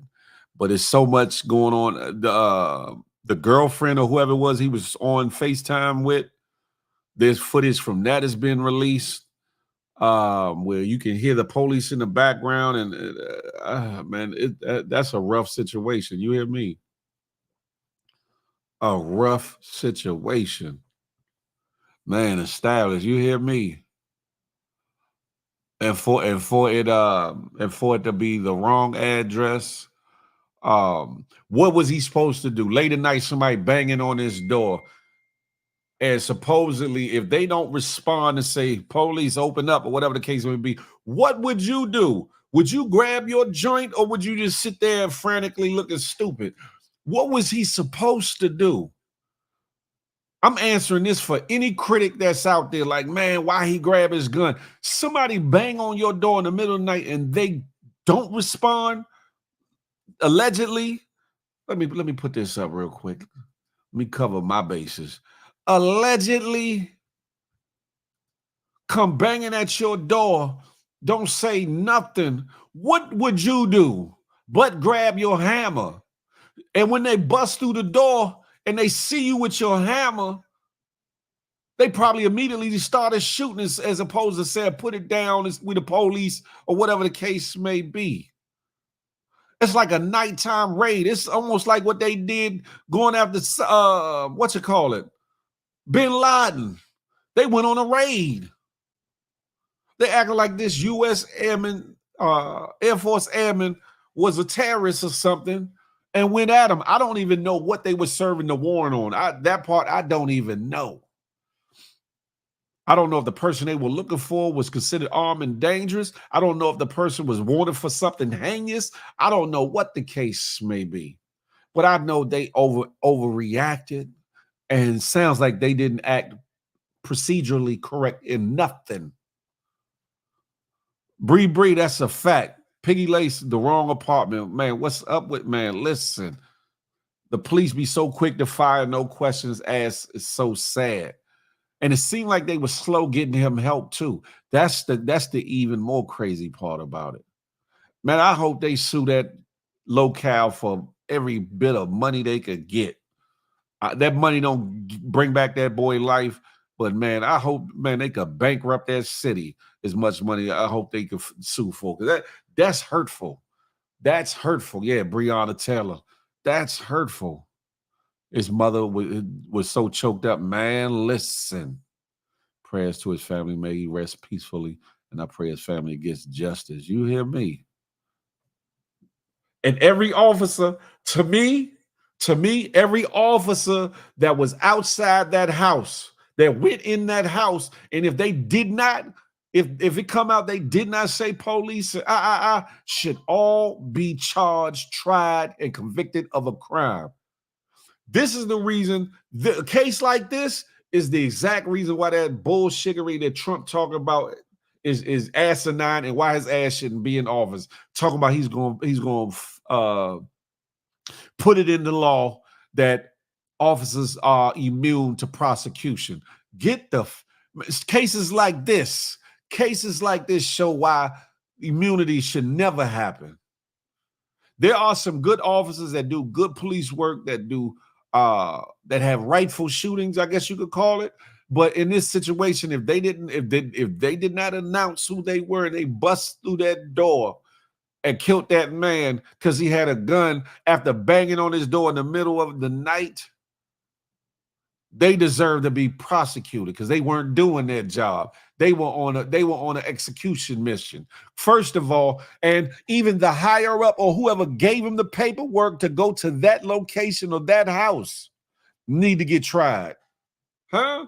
But it's so much going on. The girlfriend or whoever it was he was on FaceTime with, there's footage from that has been released, where you can hear the police in the background, and man, that's a rough situation. You hear me? A rough situation, man. Established. You hear me? And for it to be the wrong address. What was he supposed to do? Late at night, somebody banging on his door, and supposedly, if they don't respond and say police open up or whatever the case may be, what would you do? Would you grab your joint, or would you just sit there frantically looking stupid? What was he supposed to do? I'm answering this for any critic that's out there like, man, why he grab his gun? Somebody bang on your door in the middle of the night and they don't respond, allegedly. Let me put this up real quick. Let me cover my bases. Allegedly come banging at your door, don't say nothing. What would you do but grab your hammer? And when they bust through the door and they see you with your hammer, they probably immediately started shooting as opposed to saying, put it down with the police or whatever the case may be. It's like a nighttime raid. It's almost like what they did going after, Bin Laden. They went on a raid. They acted like this U.S. Airman, Air Force Airman was a terrorist or something and went at him. I don't even know what they were serving the warrant on. That part, I don't even know. I don't know if the person they were looking for was considered armed and dangerous. I don't know if the person was wanted for something heinous. I don't know what the case may be. But I know they overreacted, and sounds like they didn't act procedurally correct in nothing. Bree, that's a fact. Piggy Lace, the wrong apartment. Man, what's up with, man? Listen, the police be so quick to fire, no questions asked. It's so sad. And it seemed like they were slow getting him help too. That's the even more crazy part about it. Man, I hope they sue that locale for every bit of money they could get. That money don't bring back that boy life, but man, I hope, man, they could bankrupt that city as much money. I hope they could sue for, because that's hurtful. That's hurtful. Yeah, Breonna Taylor. That's hurtful. His mother was so choked up. Man, listen. Prayers to his family. May he rest peacefully. And I pray his family gets justice. You hear me? And every officer, to me, every officer that was outside that house, that went in that house, and if they did not, if it come out they did not say police, should all be charged, tried, and convicted of a crime. This is the reason, a case like this is the exact reason why that bullshittery that Trump talking about is asinine, and why his ass shouldn't be in office. Talking about he's going put it in the law that officers are immune to prosecution. Get the cases like this. Cases like this show why immunity should never happen. There are some good officers that do good police work, that do that have rightful shootings, I guess you could call it. But in this situation, if they did not announce who they were and they bust through that door and killed that man because he had a gun after banging on his door in the middle of the night, they deserve to be prosecuted because they weren't doing their job. They were on an execution mission, first of all, and even the higher up or whoever gave him the paperwork to go to that location or that house need to get tried. Huh?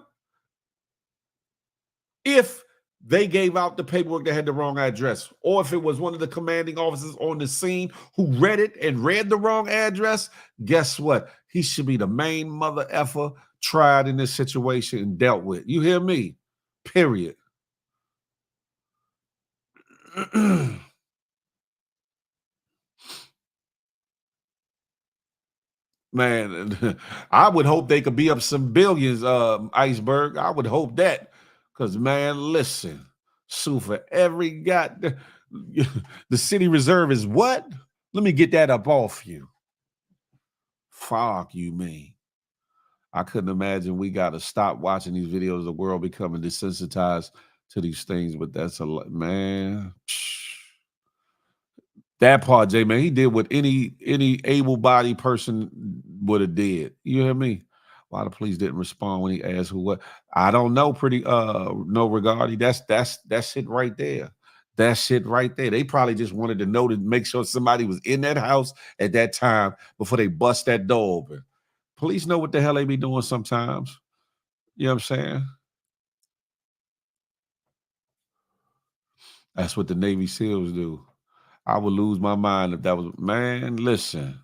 If they gave out the paperwork that had the wrong address, or if it was one of the commanding officers on the scene who read it and read the wrong address, guess what? He should be the main mother effer tried in this situation and dealt with. You hear me? Period. Man, I would hope they could be up some billions, Iceberg. I would hope that. Because, man, listen, sue for every the city reserve is what? Let me get that up off you. Fuck you, man. I couldn't imagine we got to stop watching these videos of the world becoming desensitized to these things, but that's a lot, man. That part, J man, he did what any able-bodied person would have did. You hear me? Why the police didn't respond when he asked who what? I don't know. Pretty no regarding. That's shit right there. That shit right there. They probably just wanted to know to make sure somebody was in that house at that time before they bust that door open. Police know what the hell they be doing sometimes. You know what I'm saying? That's what the Navy SEALs do. I would lose my mind if that was, man, listen.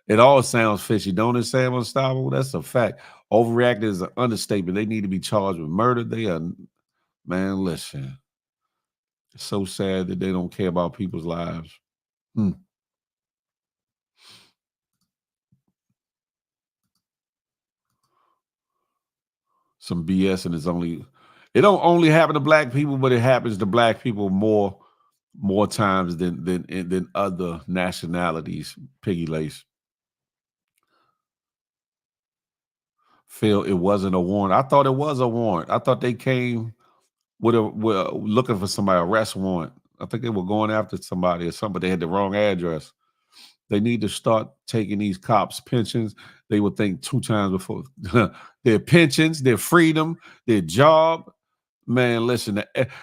It all sounds fishy. Don't it, Sam Unstoppable? That's a fact. Overreacting is an understatement. They need to be charged with murder. They are, man, listen. It's so sad that they don't care about people's lives. Some BS, and it don't only happen to black people, but it happens to black people more times than other nationalities. Piggy Lace. Phil, it wasn't a warrant. I thought it was a warrant. I thought they came with looking for somebody, arrest warrant. I think they were going after somebody or something, but they had the wrong address. They need to start taking these cops' pensions. They would think 2 times before their pensions, their freedom, their job. Man, listen,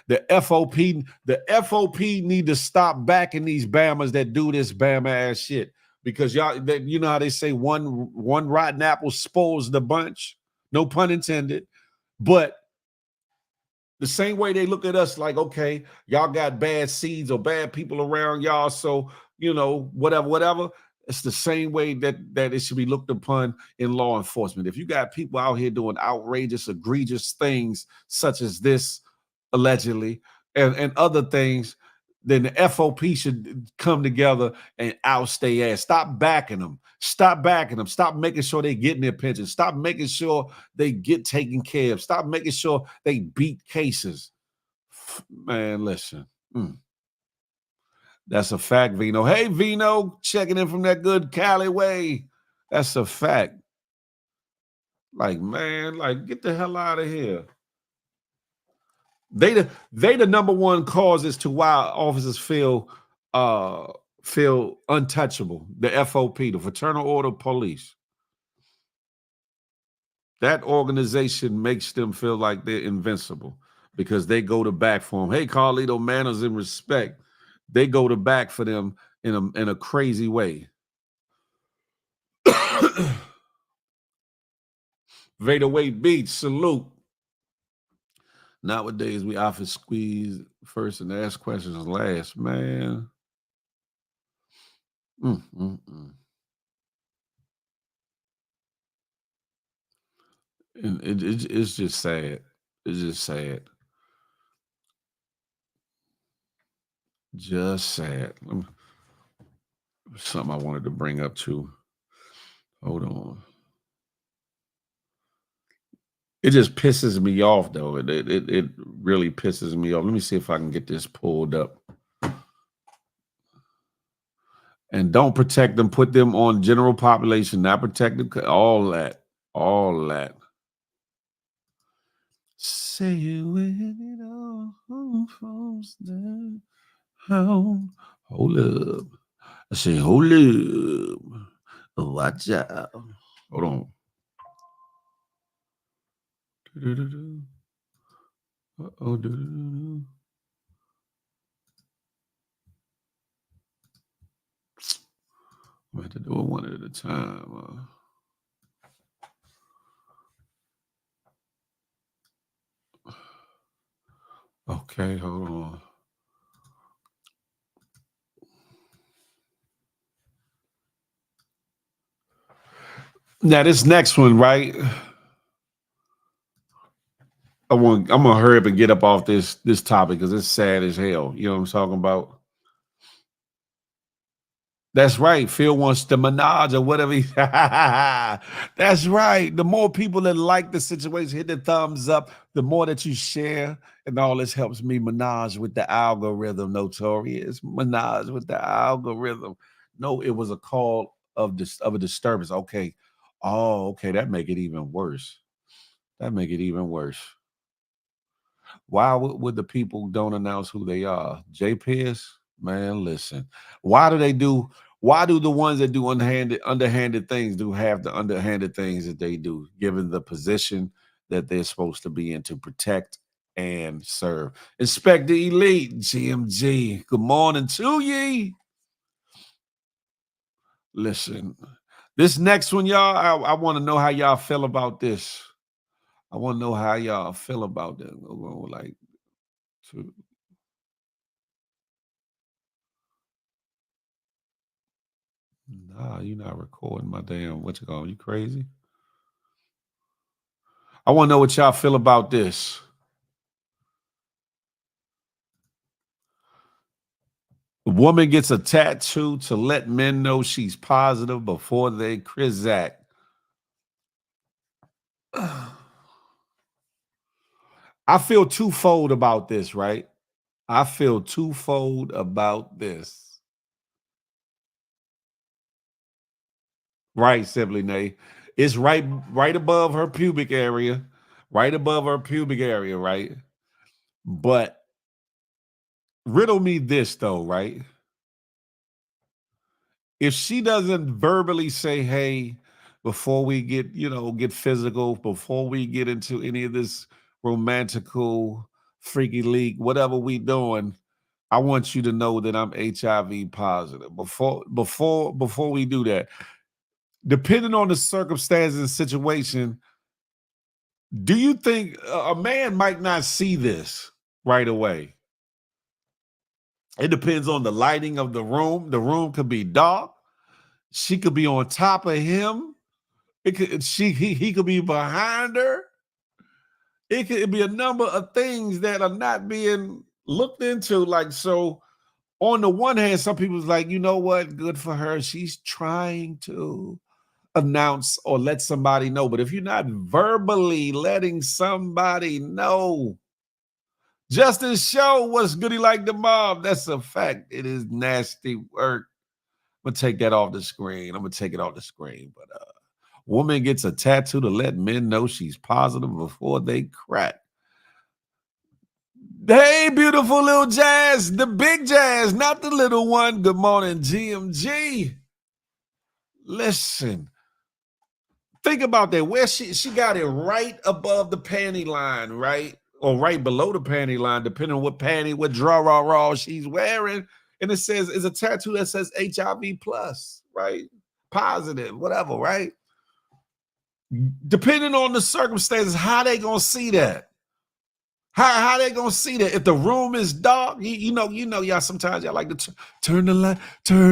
the FOP need to stop backing these Bammers that do this Bama ass shit. Because you know how they say one rotten apple spoils the bunch? No pun intended. But the same way they look at us like, okay, y'all got bad seeds or bad people around y'all, so, you know, whatever. It's the same way that it should be looked upon in law enforcement. If you got people out here doing outrageous, egregious things such as this, allegedly, and other things, then the FOP should come together and oust their ass. Stop backing them. Stop backing them. Stop making sure they getting their pension. Stop making sure they get taken care of. Stop making sure they beat cases. Man, listen. That's a fact, Vino. Hey, Vino, checking in from that good Cali way. That's a fact. Like, man, like, get the hell out of here. They the number one causes to why officers feel untouchable. The FOP, the Fraternal Order of Police. That organization makes them feel like they're invincible because they go to bat for them. Hey, Carlito, manners and respect. They go to bat for them in a crazy way. Vader Wade Beach, salute. Nowadays, we often squeeze first and ask questions last, man. And it's just sad. It's just sad. Just sad. Something I wanted to bring up too. Hold on. It just pisses me off though. It really pisses me off. Let me see if I can get this pulled up. And don't protect them. Put them on general population, not protect them. All that. All that. Say it when it all falls down. Hold up. I say, hold up. Watch out. Hold on. Uh-oh. I'm going to have to do it one at a time. Okay, hold on. Now this next one, right? I'm gonna hurry up and get up off this topic because it's sad as hell. You know what I'm talking about? That's right. Phil wants the menage or whatever. That's right. The more people that like the situation, hit the thumbs up, the more that you share, and all this helps me menage with the algorithm. Notorious menage with the algorithm. No, it was a call of a disturbance. Okay. Oh, okay. That make it even worse. That make it even worse. Why would the people don't announce who they are? JPS, man, listen. Why do they do? Why do the ones that do underhanded things do have the underhanded things that they do, given the position that they're supposed to be in to protect and serve? Inspector Elite, GMG. Good morning to ye. Listen, this next one, y'all. I want to know how y'all feel about this. I want to know how y'all feel about that. Like. Nah, you're not recording my damn, what you call it? You crazy? I want to know what y'all feel about this. The woman gets a tattoo to let men know she's positive before they crizac. I feel twofold about this, right? I feel twofold about this. Right, Simply Nay. It's right above her pubic area. Right above her pubic area, right? But riddle me this though, right? If she doesn't verbally say, hey, before we get physical, before we get into any of this romantical, freaky leak, whatever we doing, I want you to know that I'm HIV positive. Before we do that, depending on the circumstances and situation, do you think a man might not see this right away? It depends on the lighting of the room. The room could be dark. She could be on top of him. He could be behind her. It could be a number of things that are not being looked into. Like, so on the one hand, some people's like, you know what? Good for her. She's trying to announce or let somebody know. But if you're not verbally letting somebody know, Justice Show, what's goody like the mob? That's a fact. It is nasty work. I'm gonna take that off the screen. I'm gonna take it off the screen. But woman gets a tattoo to let men know she's positive before they crack. Hey, beautiful little Jazz, the big Jazz, not the little one. Good morning, GMG. Listen, think about that. Where she got it right above the panty line, right? Or right below the panty line, depending on what draw she's wearing. And it says, it's a tattoo that says HIV plus, right? Positive, whatever, right? Depending on the circumstances, how they gonna see that? How they gonna see that? If the room is dark, you know, y'all sometimes y'all like to turn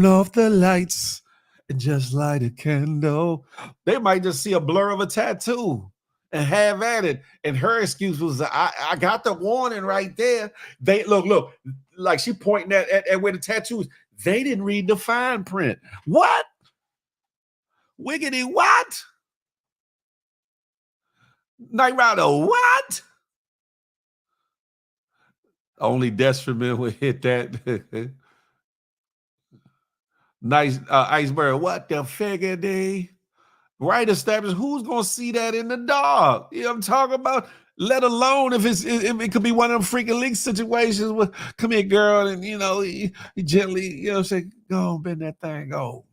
off the lights and just light a candle. They might just see a blur of a tattoo and have at it. And her excuse was, I got the warning right there. They look. like she pointing at where the tattoos. They didn't read the fine print. What? Wiggity what? Night Rider what? Only desperate men would hit that. Nice iceberg. What the figure? Right established. Who's gonna see that in the dark? You know what I'm talking about? Let alone if it could be one of them freaking leak situations with come here, girl, and you gently, say, go on, bend that thing, go.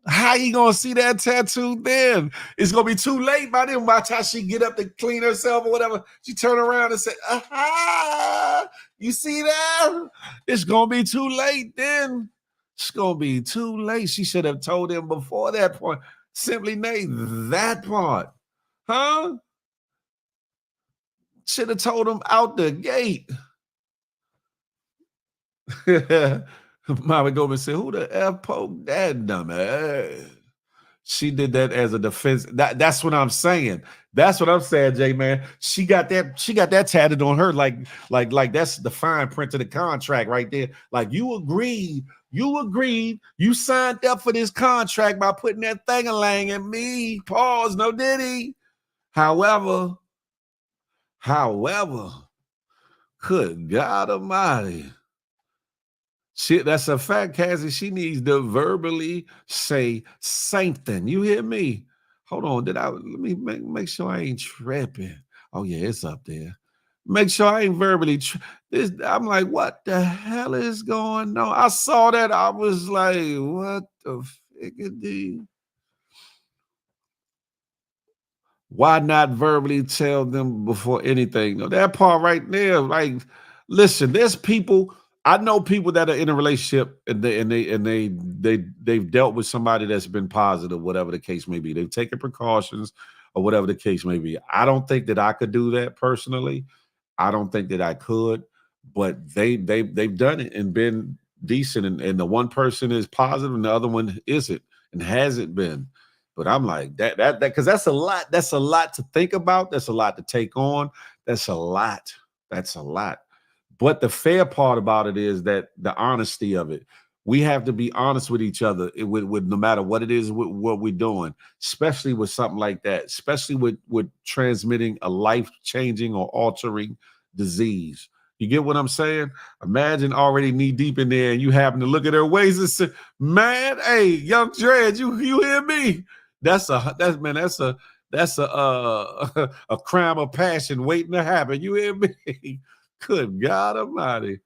How you gonna see that tattoo then? It's gonna be too late by then. By the time she get up to clean herself or whatever, she turn around and say, aha, you see that? It's gonna be too late then. It's gonna be too late. She should have told him before that point. Simply name that part. Huh? Should have told him out the gate. Mama Gomez said, who the F poked that dumbass? She did that as a defense. That's what I'm saying. That's what I'm saying, Jay, man. She got that tatted on her like that's the fine print of the contract right there. Like you agreed, you signed up for this contract by putting that thing-a-lang in me. Pause, no diddy. However, good God Almighty. Shit, that's a fact, Cassie. She needs to verbally say something. You hear me? Hold on. Let me make sure I ain't tripping. Oh, yeah, it's up there. Make sure I ain't verbally. I'm like, what the hell is going on? I saw that. I was like, what the fickety? Why not verbally tell them before anything? No, that part right there, like, listen, there's people. I know people that are in a relationship and they've dealt with somebody that's been positive, whatever the case may be. They've taken precautions or whatever the case may be. I don't think that I could do that personally. I don't think that I could, but they've done it and been decent. And the one person is positive and the other one isn't and hasn't been. But I'm like that because that's a lot. That's a lot to think about. That's a lot to take on. That's a lot. That's a lot. But the fair part about it is that the honesty of it. We have to be honest with each other with no matter what it is, what we're doing, especially with something like that, especially with transmitting a life-changing or altering disease. You get what I'm saying? Imagine already knee deep in there and you happen to look at her waist and say, man, hey, young Dred, you hear me? That's a a crime of passion waiting to happen. You hear me? Good God Almighty.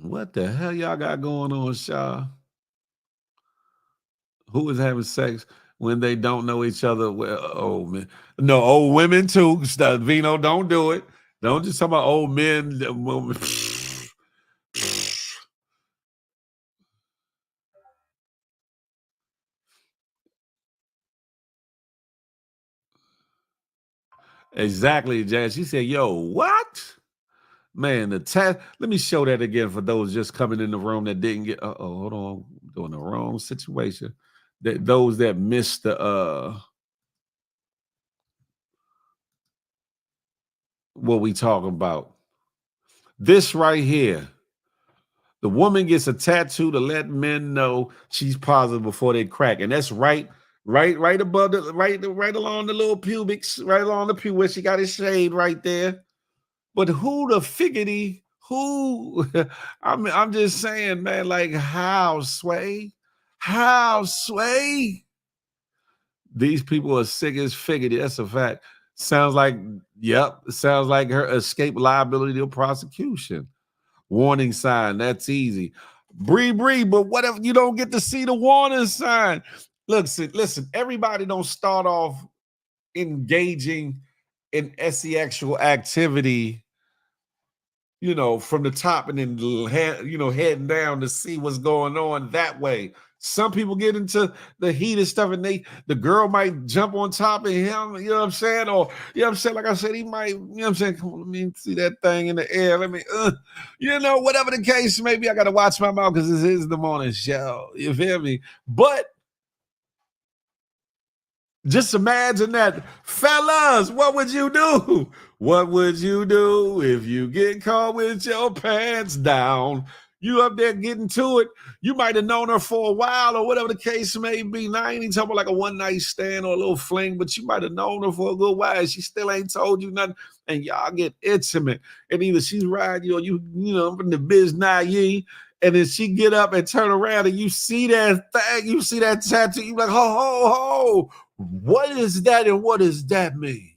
What the hell y'all got going on, Shaw? Who is having sex when they don't know each other? Well, oh man, no, old women too. Vino, don't do it. Don't just talk about old men. Exactly, Jazz. She said, "Yo, what?" Man, let me show that again for those just coming in the room that didn't get. Hold on, I'm doing the wrong situation. Those that missed the what we talking about. This right here. The woman gets a tattoo to let men know she's positive before they crack, and that's right above the right along the little pubics, right along the pew where she got it shade right there. But who the figgity? Who? I'm just saying, man. Like how Sway? How Sway? These people are sick as figgity. That's a fact. Sounds like Sounds like her escape liability or prosecution. Warning sign. That's easy. Bree, but what if you don't get to see the warning sign? Look, listen. Everybody don't start off engaging in sexual activity from the top and then heading down to see what's going on that way. Some people get into the heat and stuff, and the girl might jump on top of him, you know what I'm saying? Or, you know what I'm saying? Like I said, he might, you know what I'm saying? Come on, let me see that thing in the air. Let me, whatever the case, maybe I got to watch my mouth because this is the morning show. You feel me? But Just imagine that. Fellas, what would you do? What would you do if you get caught with your pants down? You up there getting to it. You might have known her for a while or whatever the case may be. Now, I ain't even talking about like a one-night stand or a little fling, but you might have known her for a good while. She still ain't told you nothing. And y'all get intimate. And either she's riding you or you know, from the biz naive. And then she get up and turn around and you see that thing, you see that tattoo. You like, ho, ho, ho. What is that and what does that mean?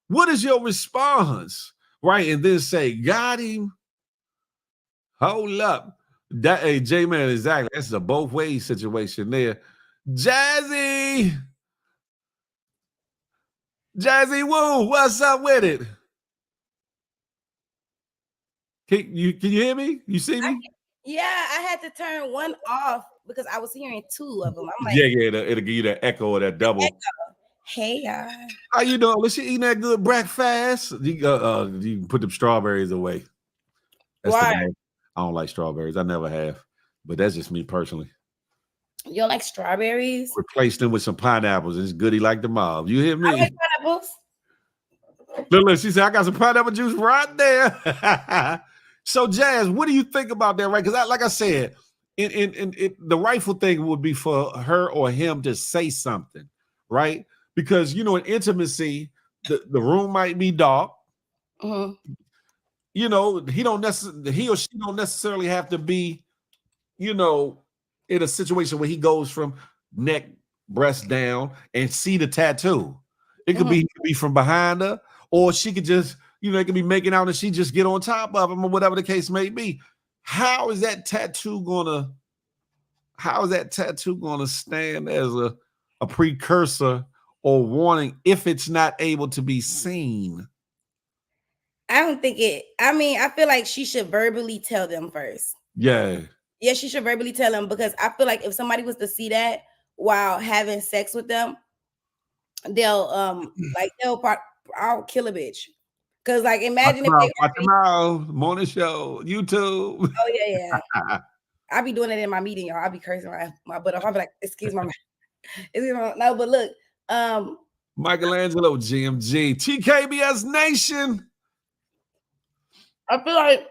What is your response? Right? And then say, got him. Hold up. That hey, J-Man, exactly. That's a both ways situation there. Jazzy. Jazzy Woo, what's up with it? Can you hear me? You see me? Yeah, I had to turn one off because I was hearing two of them. I'm like, Yeah, it'll give you that echo or that double. Echo. Hey, y'all. How you doing? Was she eating that good breakfast? You can put them strawberries away. That's Why? the bad. I don't like strawberries. I never have, but that's just me personally. You don't like strawberries? Replace them with some pineapples. It's goody like the mob. You hear me? I like pineapples. Look, she said, I got some pineapple juice right there. So, Jazz, what do you think about that, right? Because like I said, the rightful thing would be for her or him to say something, right? Because, you know, in intimacy, the room might be dark. Mm-hmm. You know, he or she don't necessarily have to be, you know, in a situation where he goes from neck, breast down and see the tattoo. It could be from behind her, or she could just, you know, it could be making out and she just get on top of him or whatever the case may be. How is that tattoo gonna stand as a precursor or warning if it's not able to be seen? I don't think it. I mean, I feel like she should verbally tell them first. Yeah. Yeah, she should verbally tell them because I feel like if somebody was to see that while having sex with them, they'll I'll kill a bitch. Cause like imagine if they watch them out. Morning show, YouTube. Oh yeah. I be doing it in my meeting, y'all. I be cursing my butt off. I be like, excuse my no, but look, Michelangelo, GMG, TKBS Nation. I feel like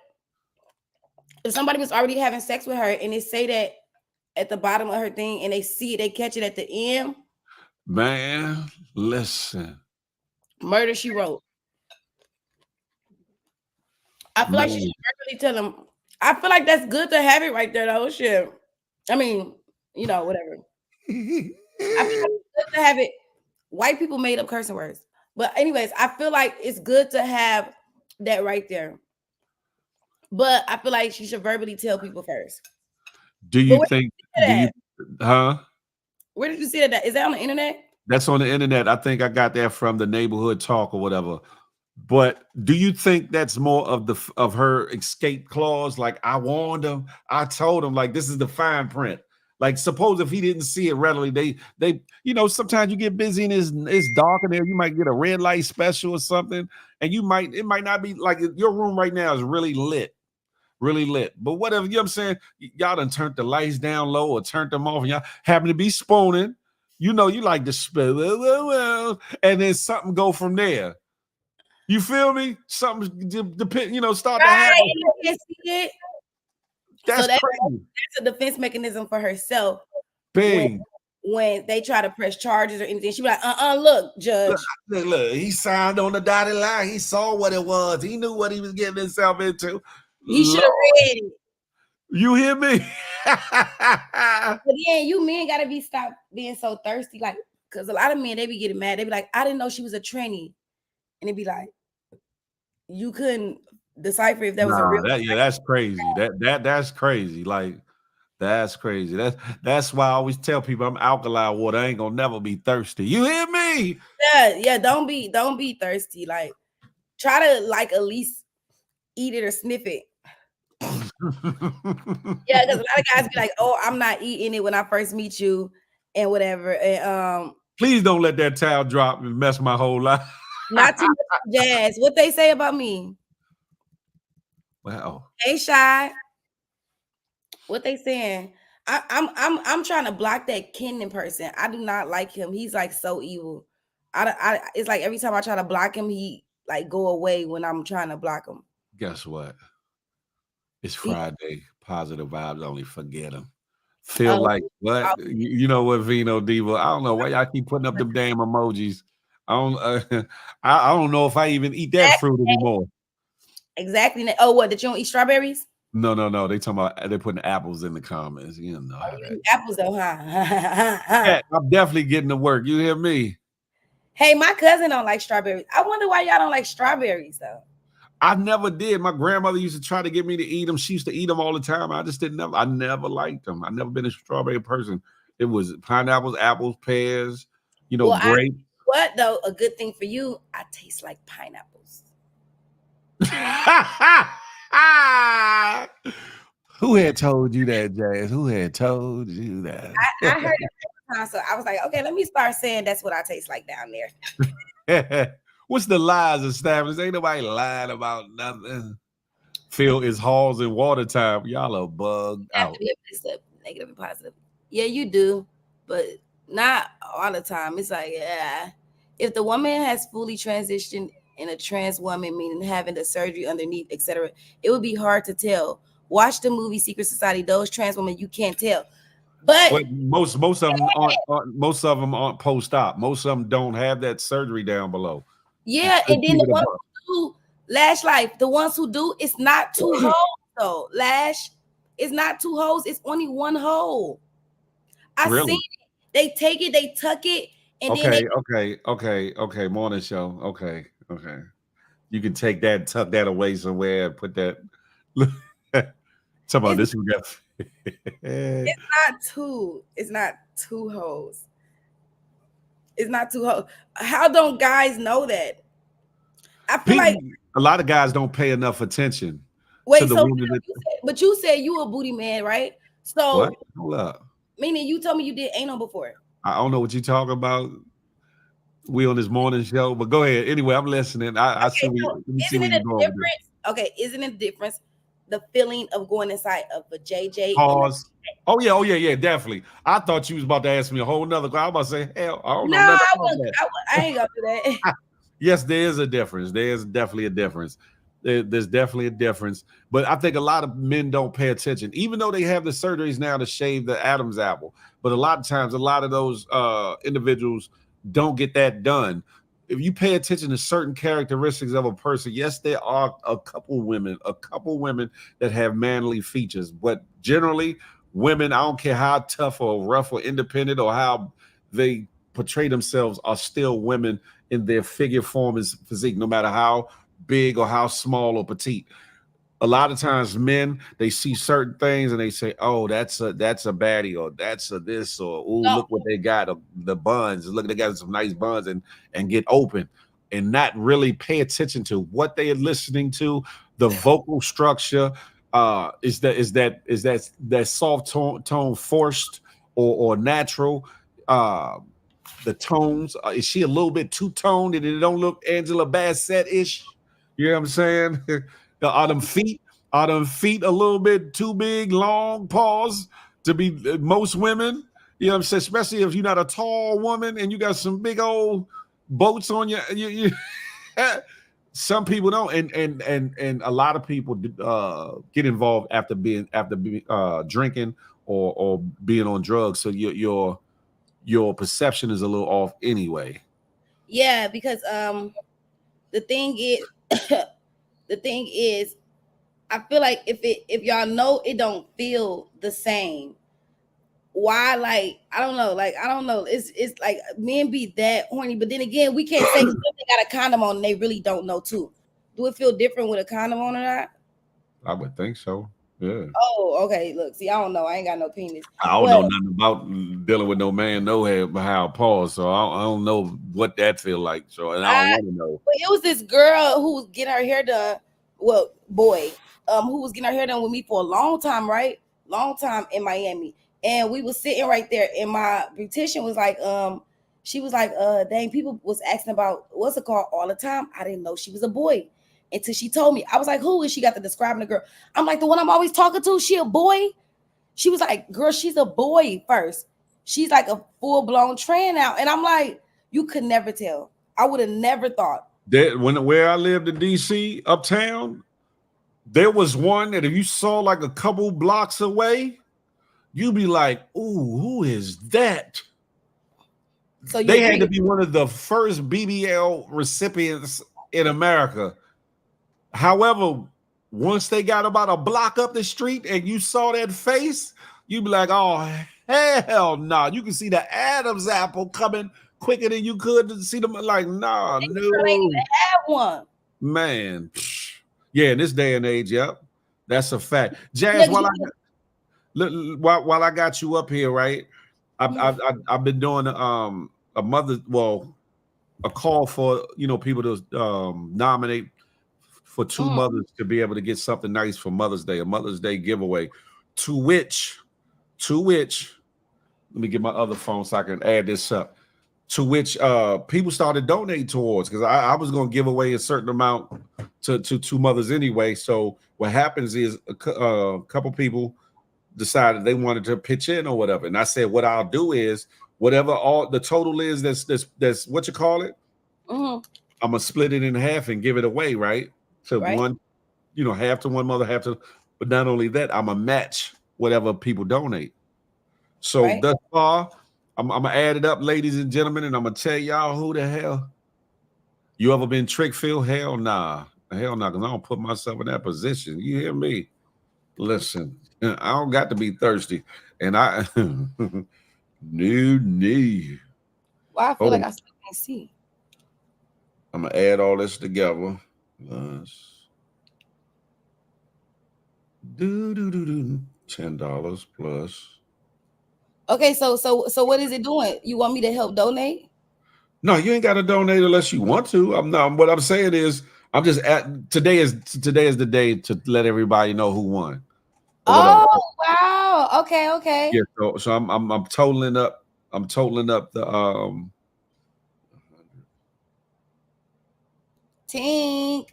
if somebody was already having sex with her and they say that at the bottom of her thing and they see it, they catch it at the end. Man, listen. Murder, she wrote. I feel like she should really tell them. I feel like that's good to have it right there, though. Shit. I mean, you know, whatever. I feel like it's good to have it. White people made up cursing words. But anyways, I feel like it's good to have that right there. But I feel like she should verbally tell people first. Do you think? Where did you see that? Is that on the internet? That's on the internet. I think I got that from the neighborhood talk or whatever. But do you think that's more of her escape clause? Like, I warned him, I told him, like, this is the fine print. Like, suppose if he didn't see it readily, they you know, sometimes you get busy and it's dark in there. You might get a red light special or something, and it might not be like your room right now is really lit. But whatever, you know what I'm saying? Y'all done turned the lights down low or turned them off, and y'all happen to be spooning. You know, you like to spill, and then something go from there. You feel me? Something depend, you know, start to happen. You can't see it. That's crazy. That's a defense mechanism for herself. Bing. When they try to press charges or anything, she be like, look, judge. Look, he signed on the dotted line. He saw what it was. He knew what he was getting himself into. He should have read it. You hear me? But yeah, you men gotta stop being so thirsty. Like, because a lot of men, they be getting mad. They be like, I didn't know she was a tranny. And it'd be like, you couldn't decipher if that was a real. That's crazy. That's crazy. Like, that's crazy. That's why I always tell people I'm alkaline water. I ain't gonna never be thirsty. You hear me? Yeah. Don't be thirsty. Like, try to like at least eat it or sniff it. Yeah, because a lot of guys be like, oh, I'm not eating it when I first meet you and whatever. And please don't let that towel drop and mess my whole life. Not too much Jazz. What they say about me? Wow. Hey, Shy. What they saying? I'm trying to block that Kenan person. I do not like him. He's like so evil. It's like every time I try to block him, he like go away when I'm trying to block him. Guess what? It's He, Friday. Positive vibes only. Forget them. Feel oh, like what? You know what, Vino Diva? I don't know why y'all keep putting up them damn emojis. I don't. I don't know if I even eat that fruit anymore. exactly. Oh, what? That you don't eat strawberries? No. They talking about they're putting apples in the comments. You know how You that. eat apples though, huh? Yeah, I'm definitely getting to work. You hear me? Hey, my cousin don't like strawberries. I wonder why y'all don't like strawberries though. I never did. My grandmother used to try to get me to eat them. She used to eat them all the time. I just didn't never. I never liked them. I never been a strawberry person. It was pineapples, apples, pears. Well, Grape. what though? A good thing for you, I taste like pineapples. Who had told you that, Jazz? Who had told you that? I heard it time, so I was like, okay, let me start saying that's what I taste like down there. What's the lies established? Ain't nobody lying about nothing. Phil is halls and water time. Y'all are bugged You have out. to be able to accept negative and positive. Yeah, you do, but not all the time. It's like, yeah, if the woman has fully transitioned in a trans woman, meaning having the surgery underneath, etc., it would be hard to tell. Watch the movie Secret Society. Those trans women, you can't tell. But most of them aren't post-op. Most of them don't have that surgery down below. yeah, and then the ones who do Lash Life, the ones who do, it's not two holes though. Lash, it's not two holes. It's only one hole. I Really? seen it. They take it, they tuck it, and then Okay. Morning show. Okay. You can take that, tuck that away somewhere, and put that. Talk about this. We got. it's not two holes. It's not two holes. How don't guys know that? I feel like A lot of guys don't pay enough attention to wait, the so women that. but you said you a booty man, right? So What? Hold up. meaning you told me you did anal before. I don't know what you're talking about. We on this morning show, but go ahead. Anyway, I'm listening. I see. So Let me see isn't where it you're a going with this. difference? Okay, isn't it a difference? The feeling of going inside of a JJ. Pause. Oh yeah, definitely. I thought you was about to ask me a whole nother. I was about to say, hell, I don't know No, nothing about that. I ain't gonna do that. Yes, there is a difference. There's definitely a difference. There's definitely a difference. But I think a lot of men don't pay attention, even though they have the surgeries now to shave the Adam's apple. But a lot of times, a lot of those individuals don't get that done. If you pay attention to certain characteristics of a person, yes, there are a couple women that have manly features, but generally, women, I don't care how tough or rough or independent or how they portray themselves, are still women in their figure, form, and physique, no matter how big or how small or petite. A lot of times men, they see certain things and they say, oh, that's a baddie, or that's a this, or oh, No, look what they got, the buns, look, they got some nice buns, and get open and not really pay attention to what they are listening to, the vocal structure. Is that soft tone forced or natural? The tones, is she a little bit two-toned and it don't look Angela Bassett-ish? You know what I'm saying? Are them feet a little bit too big, long, pause to be most women? You know what I'm saying? Especially if you're not a tall woman and you got some big old boats on you. Some people don't, and a lot of people get involved after drinking or being on drugs. So your perception is a little off anyway. yeah, because the thing is the thing is I feel like if y'all know it don't feel the same, why, like I don't know, it's like men be that horny, but then again we can't say 'cause they got a condom on and they really don't know too. Do it feel different with a condom on or not? I would think so. Yeah. Oh, okay. Look, see, I don't know. I ain't got no penis. I don't But know nothing about dealing with no man, no how pause. So I don't know what that feel like. So and I don't want to know. But it was this girl who was getting her hair done. Well, boy, who was getting her hair done with me for a long time, right? Long time in Miami. And we was sitting right there, and my beautician was like, she was like, dang, people was asking about what's it called all the time. I didn't know she was a boy until she told me. I was like, who is she? Got to describing the girl. I'm like, the one I'm always talking to, she a boy. She was like, girl, she's a boy first. She's like a full-blown trans now. And I'm like, you could never tell. I would have never thought. That where I lived in DC, uptown, there was one that if you saw like a couple blocks away, you'd be like, ooh, who is that? So they had to be one of the first BBL recipients in America. However, once they got about a block up the street and you saw that face, you'd be like, oh, hell no. Nah. You can see the Adam's apple coming quicker than you could to see them. Like, nah, no. They ain't even have one. Man. Yeah, in this day and age, yep. That's a fact. Jazz, while I got you up here, right? I've been doing a call for people to nominate for two mothers to be able to get something nice for Mother's Day, a Mother's Day giveaway. To which, let me get my other phone so I can add this up. To which people started donating towards, because I was going to give away a certain amount to two mothers anyway. So what happens is a couple people decided they wanted to pitch in or whatever, and I said what I'll do is whatever all the total is that's what you call it. I'm gonna split it in half and give it away, right? So one, half to one mother, half to. But not only that, I'm gonna match whatever people donate. So thus far, I'm gonna add it up, ladies and gentlemen, and I'm gonna tell y'all who the hell you ever been trick filled? Hell nah, because I don't put myself in that position. You hear me? Listen, I don't got to be thirsty, and I no. Well, I feel like I still can't see. I'm gonna add all this together. Plus, $10 plus. Okay, so what is it doing? You want me to help donate? No, you ain't got to donate unless you want to. I'm not. What I'm saying is, I'm just today is the day to let everybody know who won. Oh wow! Okay. Yeah. So I'm totaling up. I'm totaling up the Tink.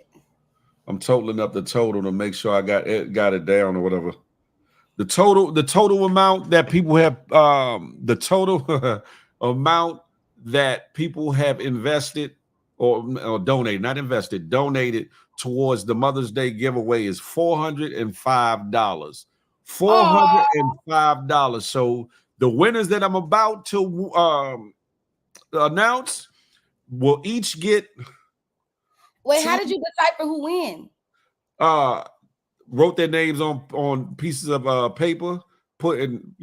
I'm totaling up the total to make sure I got it down or whatever. The total amount that people have the total amount that people have invested or donated, not invested, donated towards the Mother's Day giveaway is $405. $405. So the winners that I'm about to announce will each get. Wait, how did you decipher who win? Wrote their names on pieces of paper, put in,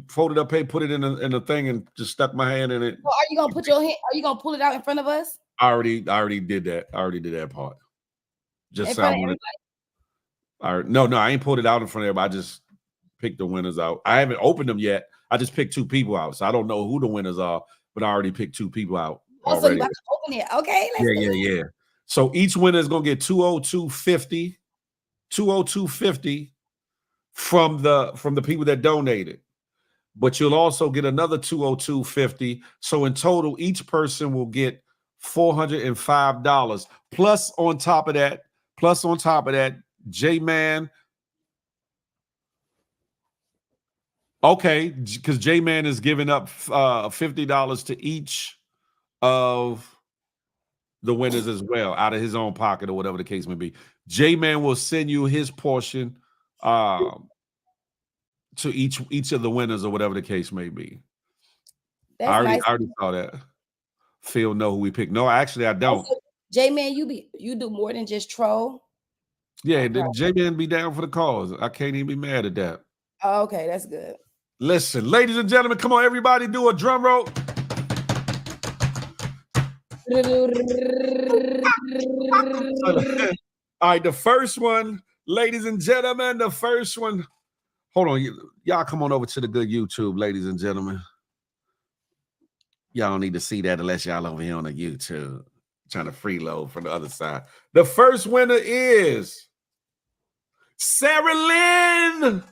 folded up paper, put it in a thing, and just stuck my hand in it. So are you gonna put your hand? Are you gonna pull it out in front of us? I already did that. I already did that part. Just in front of everybody? No, I ain't pulled it out in front of everybody. I just picked the winners out. I haven't opened them yet. I just picked two people out, so I don't know who the winners are, but I already picked two people out. Oh, so you about to open it? Okay. Yeah. So each winner is gonna get $202.50 from the people that donated, but you'll also get another $202.50. So in total, each person will get $405. Plus on top of that, J-Man. Okay, because J-Man is giving up $50 to each of the winners as well, out of his own pocket or whatever the case may be. J-Man will send you his portion to each of the winners or whatever the case may be. I already saw that. Phil know who we picked. No, actually I don't. Also, J-Man, you do more than just troll. Yeah, J-Man be down for the cause. I can't even be mad at that. Oh, okay, that's good. Listen, ladies and gentlemen, come on, everybody, do a drum roll. All right, the first one, ladies and gentlemen, the first one. Hold on, y'all come on over to the good YouTube, ladies and gentlemen. Y'all don't need to see that unless y'all over here on the YouTube trying to freeload from the other side. The first winner is Sarah Lynn.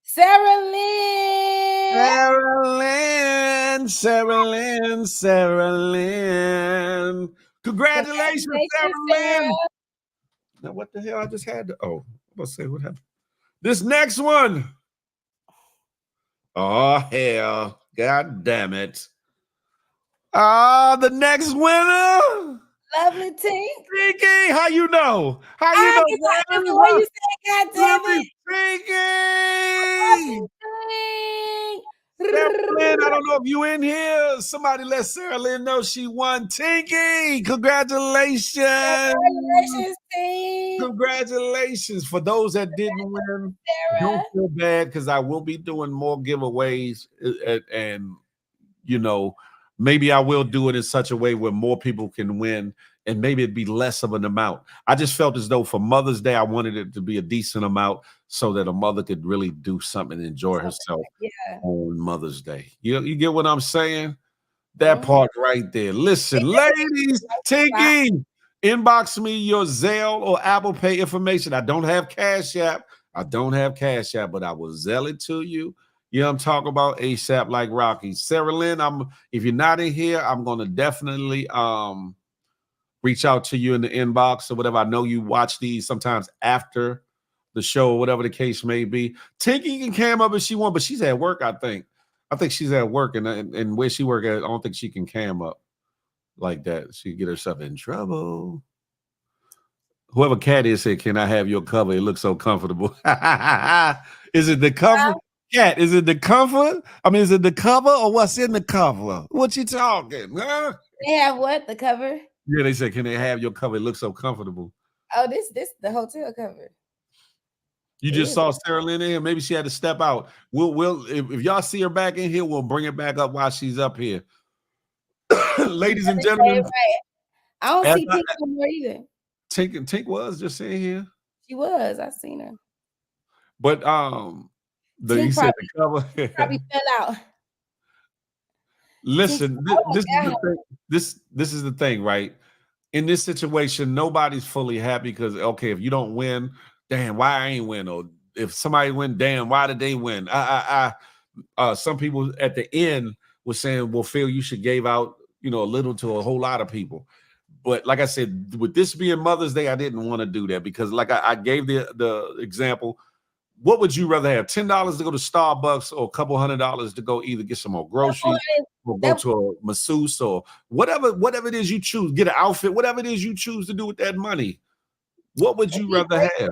Congratulations, Sarah Lynn. Now, what the hell? I just had to. Oh, I'm going to say what happened. This next one. Oh, hell. God damn it. The next winner. Lovely Tink. Pinky, how you know? How you I know, get that man? the way you say, God damn Lovely it. Pinky. Sarah Lynn, I don't know if you in here. Somebody let Sarah Lynn know she won. Tinky, congratulations. Congratulations, team. Congratulations. For those that didn't win, Sarah. don't feel bad because I will be doing more giveaways. And, you know, maybe I will do it in such a way where more people can win and maybe it'd be less of an amount. I just felt as though for Mother's Day, I wanted it to be a decent amount so that a mother could really do something and enjoy herself Yeah. on Mother's Day. You get what I'm saying? That part right there. Listen, ladies, Tinky, inbox me your Zelle or Apple Pay information. I don't have Cash App. But I will Zelle it to you. You know what I'm talking about? ASAP like Rocky. Sarah Lynn, if you're not in here, I'm gonna definitely reach out to you in the inbox or whatever. I know you watch these sometimes after the show or whatever the case may be. Tinky can cam up if she wants, but she's at work, I think. I think she's at work, and where she work at, I don't think she can cam up like that. She get herself in trouble. Whoever Cat is said, "Can I have your cover? It looks so comfortable." Is it the cover? Cat, is it the cover? I mean, is it the cover or what's in the cover? What you talking? Huh? They have what? The cover? Yeah, they said, "Can they have your cover? It looks so comfortable." Oh, this the hotel cover. You just saw Sarah Lynn in here. Maybe she had to step out. We'll if y'all see her back in here, we'll bring it back up while she's up here. Ladies and gentlemen, right. I don't see Tink no more either. Tink was just in here. She was. I seen her. But he said the cover probably fell out. Listen, this is the thing, right? In this situation, nobody's fully happy because okay, if you don't win, damn, why I ain't win? Or if somebody win, damn, why did they win? Some people at the end were saying, well, Phil, you should give out, a little to a whole lot of people. But like I said, with this being Mother's Day, I didn't want to do that because like I gave the example. What would you rather have? $10 to go to Starbucks or a couple $100 to go either get some more groceries or go to a masseuse or whatever it is you choose, get an outfit, whatever it is you choose to do with that money. What would you rather have?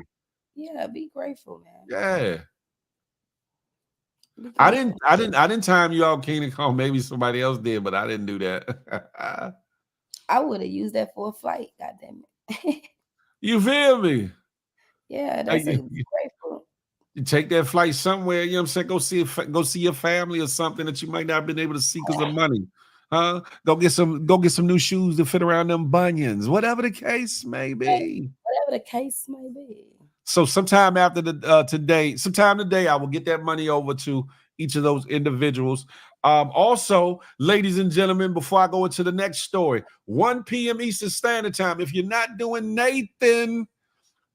Yeah, be grateful, man. Yeah. I didn't time you out, King and Kong. Maybe somebody else did, but I didn't do that. I would have used that for a flight, goddamn it. You feel me? Yeah, that's grateful. You take that flight somewhere, you know what I'm saying? Go see your family or something that you might not have been able to see because of money. Huh? Go get some new shoes to fit around them bunions, whatever the case may be. Whatever the case may be. So sometime after sometime today, I will get that money over to each of those individuals. Also, ladies and gentlemen, before I go into the next story, 1 p.m. Eastern Standard Time. If you're not doing Nathan,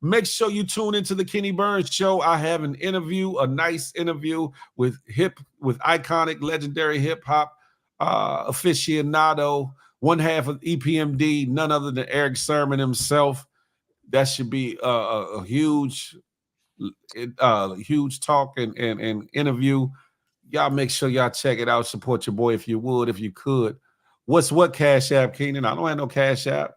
make sure you tune into the Kenny Burns Show. I have an interview, a nice interview with iconic, legendary hip hop aficionado, one half of EPMD, none other than Eric Sermon himself. That should be a huge talk and interview. Y'all make sure y'all check it out. Support your boy if you would, if you could. What Cash App, Keenan? I don't have no Cash App.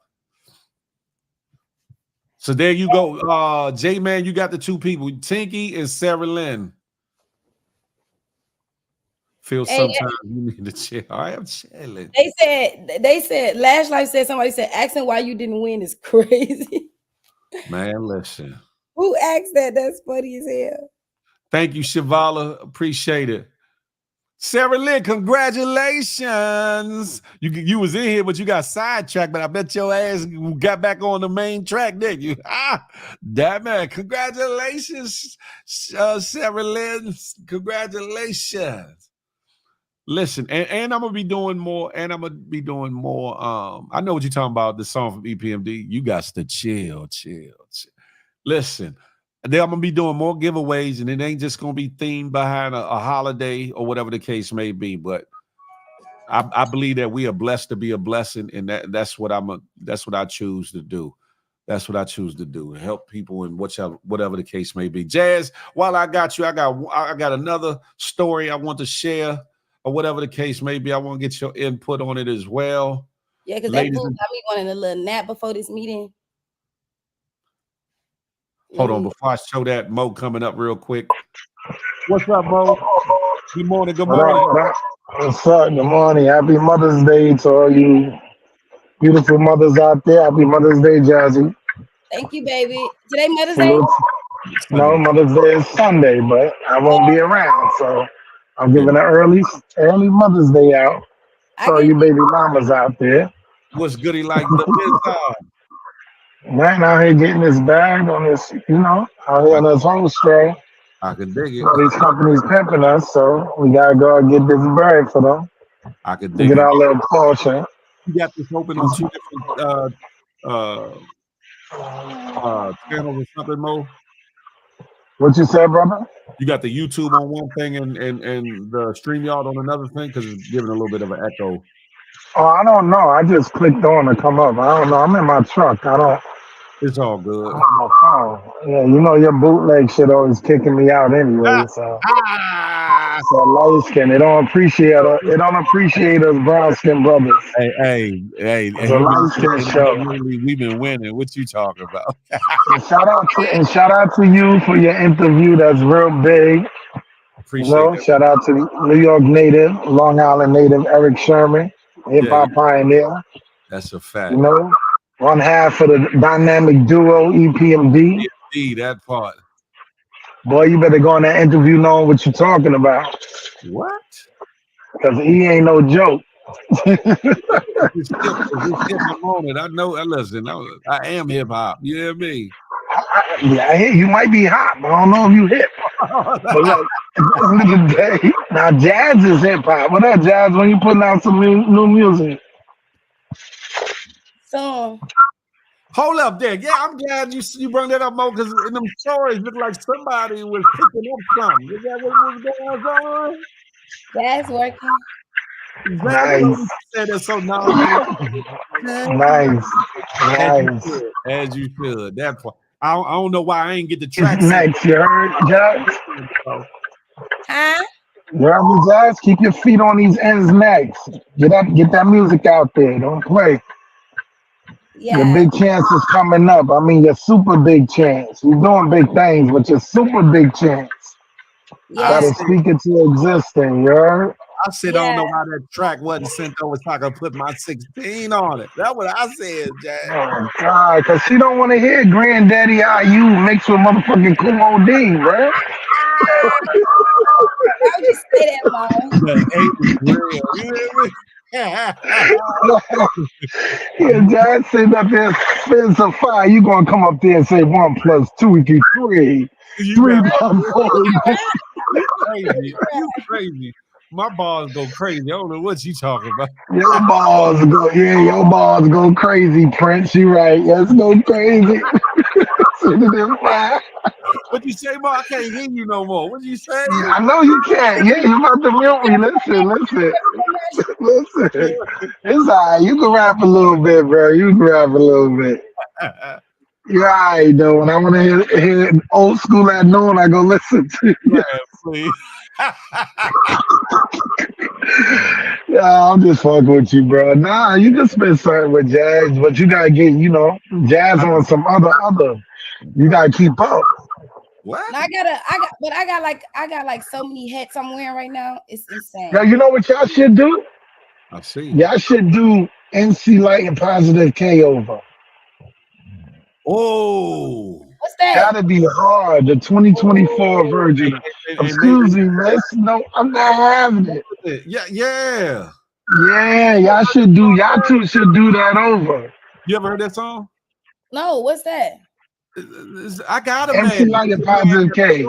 So there you go. J-Man, you got the two people, Tinky and Sarah Lynn. Feel sometimes you need to chill. I am chilling. They said, Lash Life said, somebody said, asking why you didn't win is crazy. Man, listen. Who asked that? That's funny as hell. Thank you, Shivala. Appreciate it. Sarah Lynn, congratulations. You was in here, but you got sidetracked, but I bet your ass got back on the main track, didn't you? Damn man. Congratulations, Sarah Lynn. Congratulations. Listen, and I'm gonna be doing more, I know what you're talking about, the song from EPMD. You got to chill. Listen, I'm gonna be doing more giveaways, and it ain't just gonna be themed behind a holiday or whatever the case may be. But I believe that we are blessed to be a blessing, and that's what I choose to do. That's what I choose to do. Help people in whatever the case may be. Jazz, while I got you, I got another story I want to share, or whatever the case may be. I want to get your input on it as well. Yeah, because that fool got me wanting a little nap before this meeting. Hold on, before I show that, Mo coming up real quick. What's up, Mo? Good morning. Good morning. What's up? Good morning. Happy Mother's Day to all you beautiful mothers out there. Happy Mother's Day, Jazzy. Thank you, baby. Today Mother's Day? No, Mother's Day is Sunday, but I won't be around, so I'm giving an early Mother's Day out to all you baby mamas out there. What's goody like the inside? Man, out here getting this bag on this, out here on this whole straw. I can dig it. All these companies pimping us, so we gotta go and get this bag for them. I can dig get it. Our little portion. You got this open on 2 different channels or something, Mo? What you said, brother? You got the YouTube on one thing and the StreamYard on another thing, because it's giving a little bit of an echo. Oh, I don't know. I just clicked on to come up. I don't know. I'm in my truck. It's all good. Yeah, your bootleg shit always kicking me out anyway. So light skin. They don't appreciate us. They don't appreciate us brown skin brothers. Hey. It's a light skin show. We've been winning. What you talking about? Shout out to you for your interview. That's real big. Appreciate it. Shout out to New York native, Long Island native Eric Sherman, hip hop pioneer. That's a fact. One half of the dynamic duo EPMD. EPMD, that part. Boy, you better go on that interview knowing what you're talking about. What? Because he ain't no joke. I know. Listen, I am hip hop. You hear me? I hear you might be hot, but I don't know if you hip. But look, at the end of the day, now jazz is hip hop. What up, Jazz? When you putting out some new music? So, hold up there. Yeah, I'm glad you brought that up, Mo, because in them stories look like somebody was picking up something. Is that what was going on? That's working. Nice. You said that so nice. As you should. That part. I don't know why I ain't get the track. Next, you heard, Jazz? Huh? You heard me, Jazz? Keep your feet on these ends next. Get that music out there. Don't play. Yeah. Your big chance is coming up. I mean, your super big chance. You're doing big things, but your super big chance. Yeah. Gotta speak it to existence, you heard? I said, I don't know why that track wasn't sent over so I could put my 16 on it. That's what I said, Jazz. Oh, God, because she don't want to hear Granddaddy IU mixed with motherfucking Kumo D, bro. Why would you say that, Mom? Yeah, Jazz sitting up there spins a fire. You gonna come up there and say 1 + 2 = 3. 3 + 4. You crazy. My balls go crazy. I don't know what you talking about. Your balls go crazy, Prince. You right. Let's go crazy. What you say, Mo? I can't hear you no more. What you say? I know you can't. Yeah, you about to mute me. Listen. It's all right. You can rap a little bit, bro. You can rap a little bit. You're all right, though. When I want to hear old school at noon, I go listen to you. Yeah, please. Yeah, I'm just fucking with you, bro. Nah, you can spit something with Jazz, but you gotta get, Jazz on some other. You gotta keep up. What? I got like so many hats I'm wearing right now. It's insane. Now, you know what y'all should do? I see. Y'all should do NC Light and Positive K over. Oh. What's that? Gotta be hard. The 2024 version. Excuse me, miss. No, I'm not having it. Yeah. Yeah, y'all two should do that over. You ever heard that song? No, what's that? I got a NC man. Light and Positive K.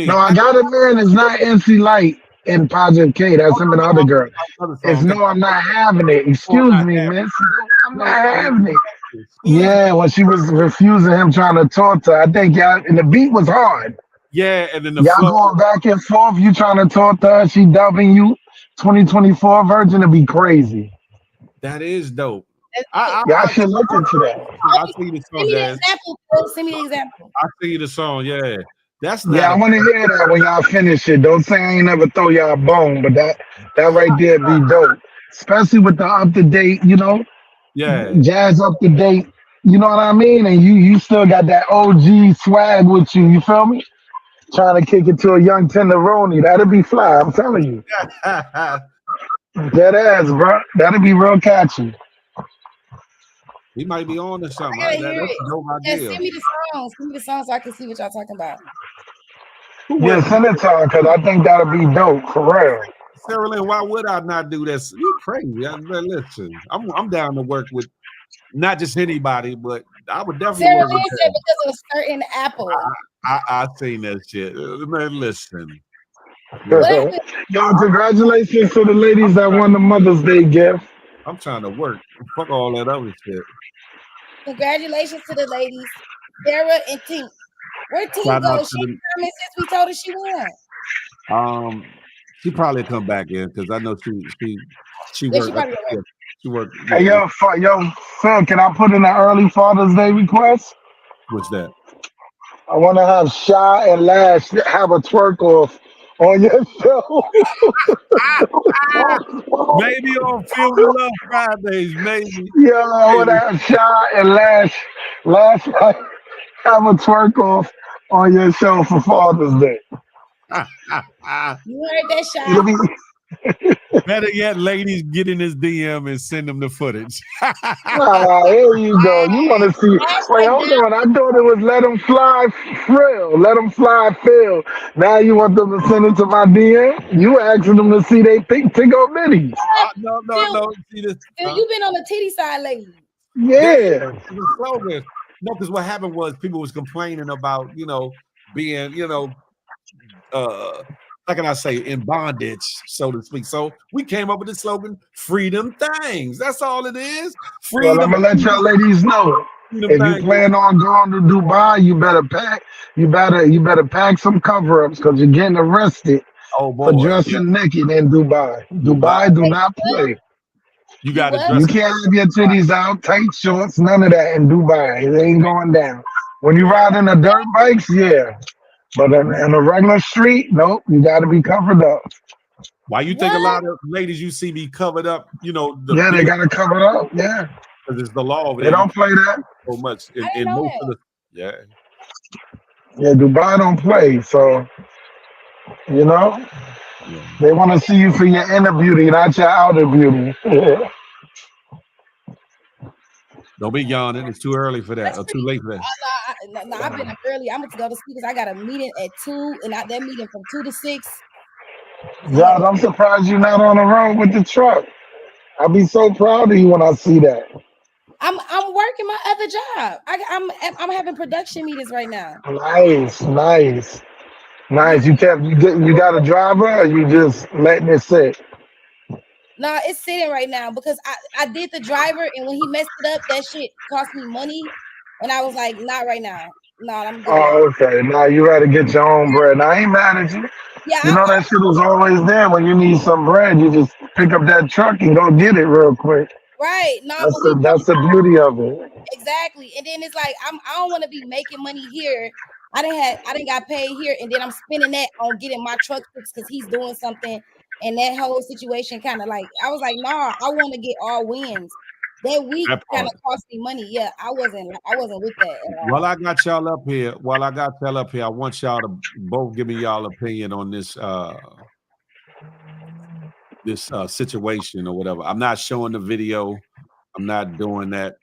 No, I got a man. It's not NC Light and Positive K. That's him and the other girl. It's no, I'm not having it. Excuse me, miss. I'm not having it. Yeah, when she was refusing him trying to talk to her, I think y'all, and the beat was hard. Yeah, and then the y'all going back and forth. You trying to talk to her, she dubbing you. 2024 version to be crazy. That is dope. Y'all should look into that. I'll see you the song, Send me the Jazz. example, Phil. Send me the example. I'll see you the song. Yeah, that's Yeah, not I a. want to hear that when y'all finish it. Don't say I ain't never throw y'all a bone, but that right there be dope. Especially with the up to date, Yeah, jazz up to date. You know what I mean? And you still got that OG swag with you. You feel me? Trying to kick it to a young tenderoni. That'll be fly. I'm telling you. Dead ass, bro. That'll be real catchy. he might be on to something. I gotta hear That's it. a dope Yeah, idea. send me the songs. Send me the songs so I can see what y'all talking about. Who Yeah, would send it to her because I think that'll be dope for real. Sarah Lynn? Why would I not do this? You crazy? Listen, I'm down to work with not just anybody, but I would definitely Sarah work with Lynn said them. because of a certain apple. I seen that shit, man. Listen. What Listen, happened? Yo, congratulations to the ladies that won the Mother's Day gift. I'm trying to work. Fuck all that other shit. Congratulations to the ladies, Sarah and Tink. Where Tink Shout out go? to She ain't coming since we told her she won. she probably come back in because I know she Yeah, she worked. probably at Yeah, work. she worked. Hey, Yeah, yo, Phil, can I put in an early Father's Day request? what's that? I want to have Shy and Lash have a twerk off on your show. Maybe on Feel the Love Fridays, maybe. Yo, I want to Maybe. have Shy and Lash have a twerk off on your show for Father's Day. You heard that It'll shot? be. Better yet, ladies, get in his DM and send them the footage. Ah, here you go. You want to see? Wait, Hashtag hold down. on. I thought it was let them fly, Frill. Let them fly, Phil. Now you want them to send it to my DM? You asking them to see they tick up middies? Phil, No. See this? Phil, you been on the titty side lately. Yeah, Yeah. it's a slogan. No, because what happened was people was complaining about being uh how can I say in bondage, so to speak. So we came up with the slogan "Freedom Things." That's all it is. Well, I'm Freedom, gonna let y'all ladies know. freedom If you things. plan on going to Dubai, you better pack. You better pack some cover-ups because you're getting arrested Oh for boy, dressing naked in Dubai. Dubai. Dubai do Wait, not what? play. You You got to what? dress. You can't have your titties out, tight shorts, none of that in Dubai. It ain't going down. When you ride in the dirt bikes, yeah. But in a regular street, nope, you got to be covered up. Why you think a What? lot of ladies you see be covered up? Yeah, they got to cover it up. Yeah, Because it's the law over they there. You don't can't play that. do so much I didn't in know most that. of the. Yeah, Yeah, Dubai don't play. So, you know, yeah. they want to see you for your inner beauty, not your outer beauty. Yeah. Don't be yawning. It's too early for that That's or too pretty. late for that. No, I've been up early. I'm gonna go to sleep because I got a meeting at 2, and that meeting from 2 to 6. I'm at God, work. I'm surprised you're not on the road with the truck. I'll be so proud of you when I see that. I'm working my other job. I'm having production meetings right now. Nice, nice, Yeah. nice. You got a driver, or you just letting it sit? No, it's sitting right now because I did the driver, and when he messed it up, that shit cost me money, and I was like, not right now. No, I'm good on that. Oh, okay. Now you got to get your own bread. Now, I ain't mad at you. Yeah, You know that shit was always there. When you need some bread, you just pick up that truck and go get it real quick. right. No, That's but we the that's the beauty of it. exactly. And then it's like I don't want to be making money here. I didn't got paid here, and then I'm spending that on getting my truck fixed because he's doing something, and that whole situation kind of like I was like, nah, I want to get all wins. That week That kind part. of cost me money. Yeah, I wasn't with that at While all. I got y'all up here, I want y'all to both give me y'all opinion on this situation or whatever. I'm not showing the video. I'm not doing that.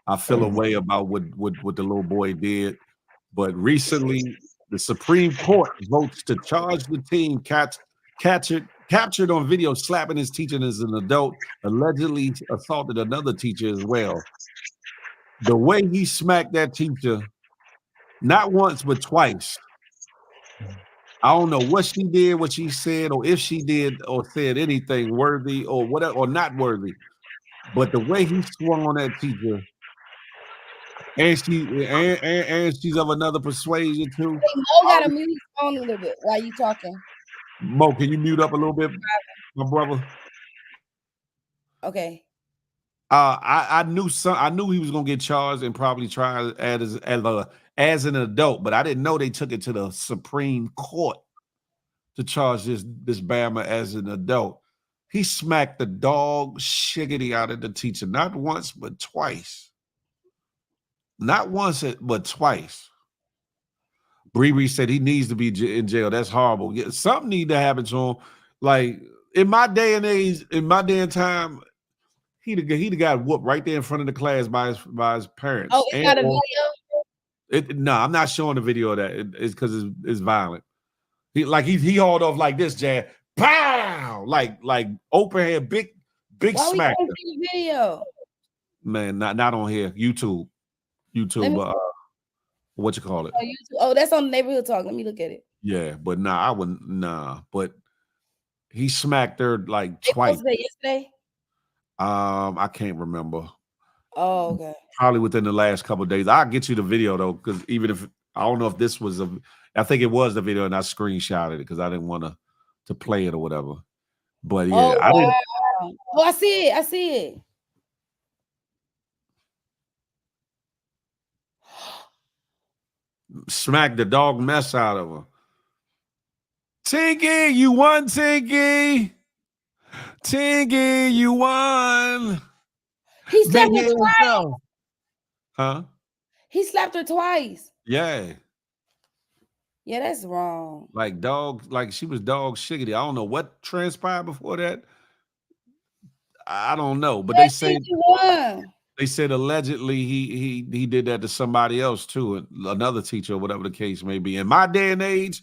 I feel a way about what the little boy did. But recently, the Supreme Court votes to charge the teen captured on video slapping his teacher as an adult, allegedly assaulted another teacher as well. The way he smacked that teacher, not once but twice. I don't know what she did, what she said, or if she did or said anything worthy or whatever or not worthy. But the way he swung on that teacher, and she's of another persuasion too. Hey, Mo got to mute his phone a little bit while you talking. Mo, can you mute up a little bit, my brother? Okay. I knew he was gonna get charged and probably tried as an adult, but I didn't know they took it to the Supreme Court to charge this Bama as an adult. He smacked the dog shiggity out of the teacher, not once but twice. Not once, but twice. Bree said he needs to be in jail. That's horrible. Yeah, something need to happen to him. Like in my day and age, in my day and time, he'd have got whooped right there in front of the class by his parents. Oh, it's not a video? No, I'm not showing the video of that. It's because it's violent. He hauled off like this, Jan. Pow! Like open hand, big Why smack. We can't see the video? Man, not on here. YouTube. What you call it? Oh, YouTube. Oh, that's on Neighborhood Talk. Let me look at it. Yeah, but I wouldn't. Nah, but he smacked her like They twice. posted it yesterday. I can't remember. Oh, okay. Probably within the last couple of days. I'll get you the video though, because even if I don't know if this was I think it was the video, and I screenshotted it because I didn't want to play it or whatever. But yeah, Oh, I didn't. Oh, I see it. Smack the dog mess out of her. Tinky, you won, Tinky. Tinky, you won. He slapped her twice. Huh? He slapped her twice. Yeah. Yeah, that's wrong. Like she was dog shiggity. I don't know what transpired before that. I don't know, but they said allegedly he did that to somebody else too, another teacher or whatever the case may be. In my day and age,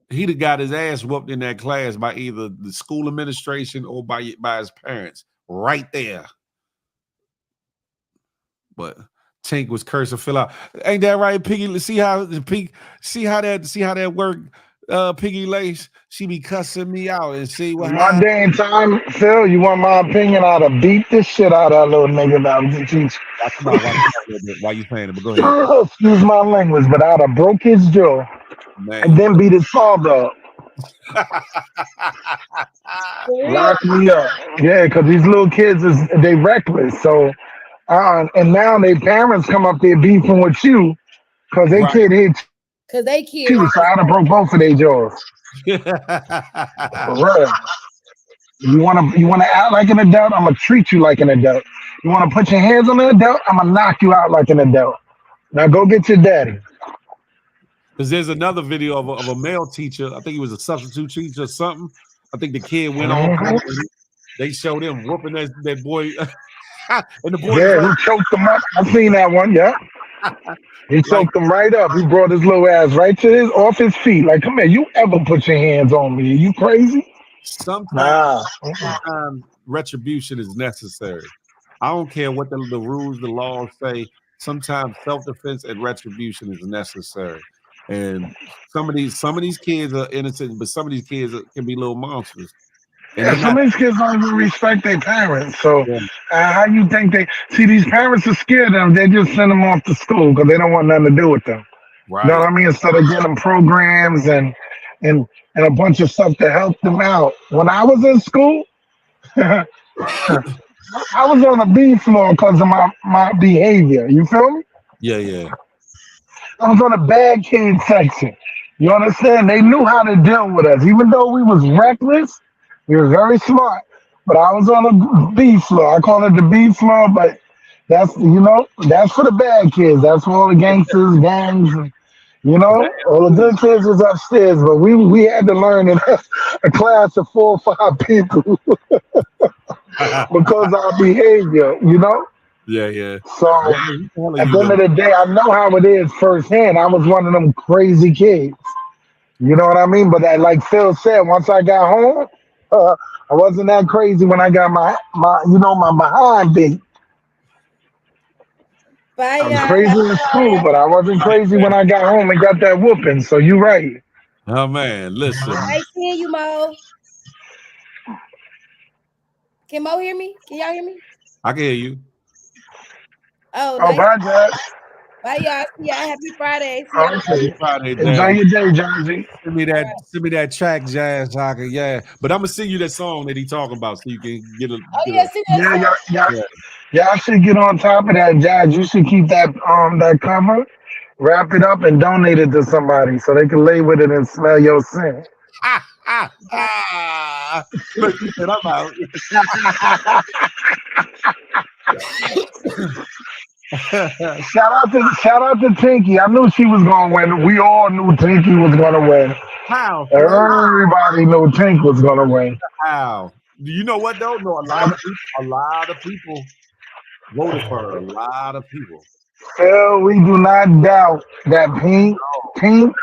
he'd have got his ass whooped in that class by either the school administration or by his parents right there. But Tink was cursing Phil out. Ain't that right, Piggy? See how that work, Piggy Lace? She be cussing me out and see what my day and time, Phil. You want my opinion? I'd have beat this shit out of that little nigga that was a teacher. Why you saying it? But go ahead. Excuse my language, but I'd have broke his jaw and then beat his father up. Lock me up. Yeah, because these little kids they reckless. So and now their parents come up there beefing with you because they kid hit you. So I'd have broke both of their jaws. For real. You wanna act like an adult, I'm gonna treat you like an adult. You wanna put your hands on an adult, I'm gonna knock you out like an adult. Now go get your daddy. Because there's another video of a male teacher. I think he was a substitute teacher or something. I think the kid went on. They showed him whooping that boy. And the boy he choked him up. I've seen that one, yeah. He choked him right up. He brought his little ass right to off his feet. Like, come here, you ever put your hands on me? Are you crazy? Sometimes retribution is necessary. I don't care what the rules, the laws say. Sometimes self-defense and retribution is necessary. And some of these kids are innocent, but some of these kids can be little monsters. And some of these kids don't even respect their parents. So how you think these parents are scared of them? They just send them off to school because they don't want nothing to do with them. Right. You know what I mean? Instead of getting them programs and a bunch of stuff to help them out. When I was in school, I was on the B floor because of my behavior. You feel me? Yeah. I was on the bad kid section. You understand? They knew how to deal with us. Even though we was reckless, we were very smart. But I was on the B floor. I call it the B floor, but that's for the bad kids. That's for all the gangsters, gangs, and, all the good kids was upstairs. But we had to learn in a class of 4 or 5 people because of our behavior, Yeah. So at the end of the day, I know how it is firsthand. I was one of them crazy kids. You know what I mean? But like Phil said, once I got home, I wasn't that crazy when I got my behind beat. I was crazy in school, but I wasn't crazy when I got home and got that whooping. So you right. Oh man, listen. I hear you, Mo. Can Mo hear me? Can y'all hear me? I can hear you. Oh, bye, Dad. Bye, y'all. See y'all. Happy Friday. See y'all. Okay. Friday, Enjoy Jazz. your day, Jonesy. Send me that track, Jazz. So I can, yeah. But I'm gonna sing you that song that he talking about, so you can Oh get yeah, a. see that Yeah, song. Yeah. y'all should get on top of that, Josh. You should keep that cover, wrap it up, and donate it to somebody so they can lay with it and smell your scent. Look, he said, I'm out. Shout out to Tinky. I knew she was gonna win. We all knew Tinky was gonna win. How, Phreak? Everybody knew Tink was gonna win. How? You know what though? No, a lot of people voted for her. A lot of people. Phil, we do not doubt that Pink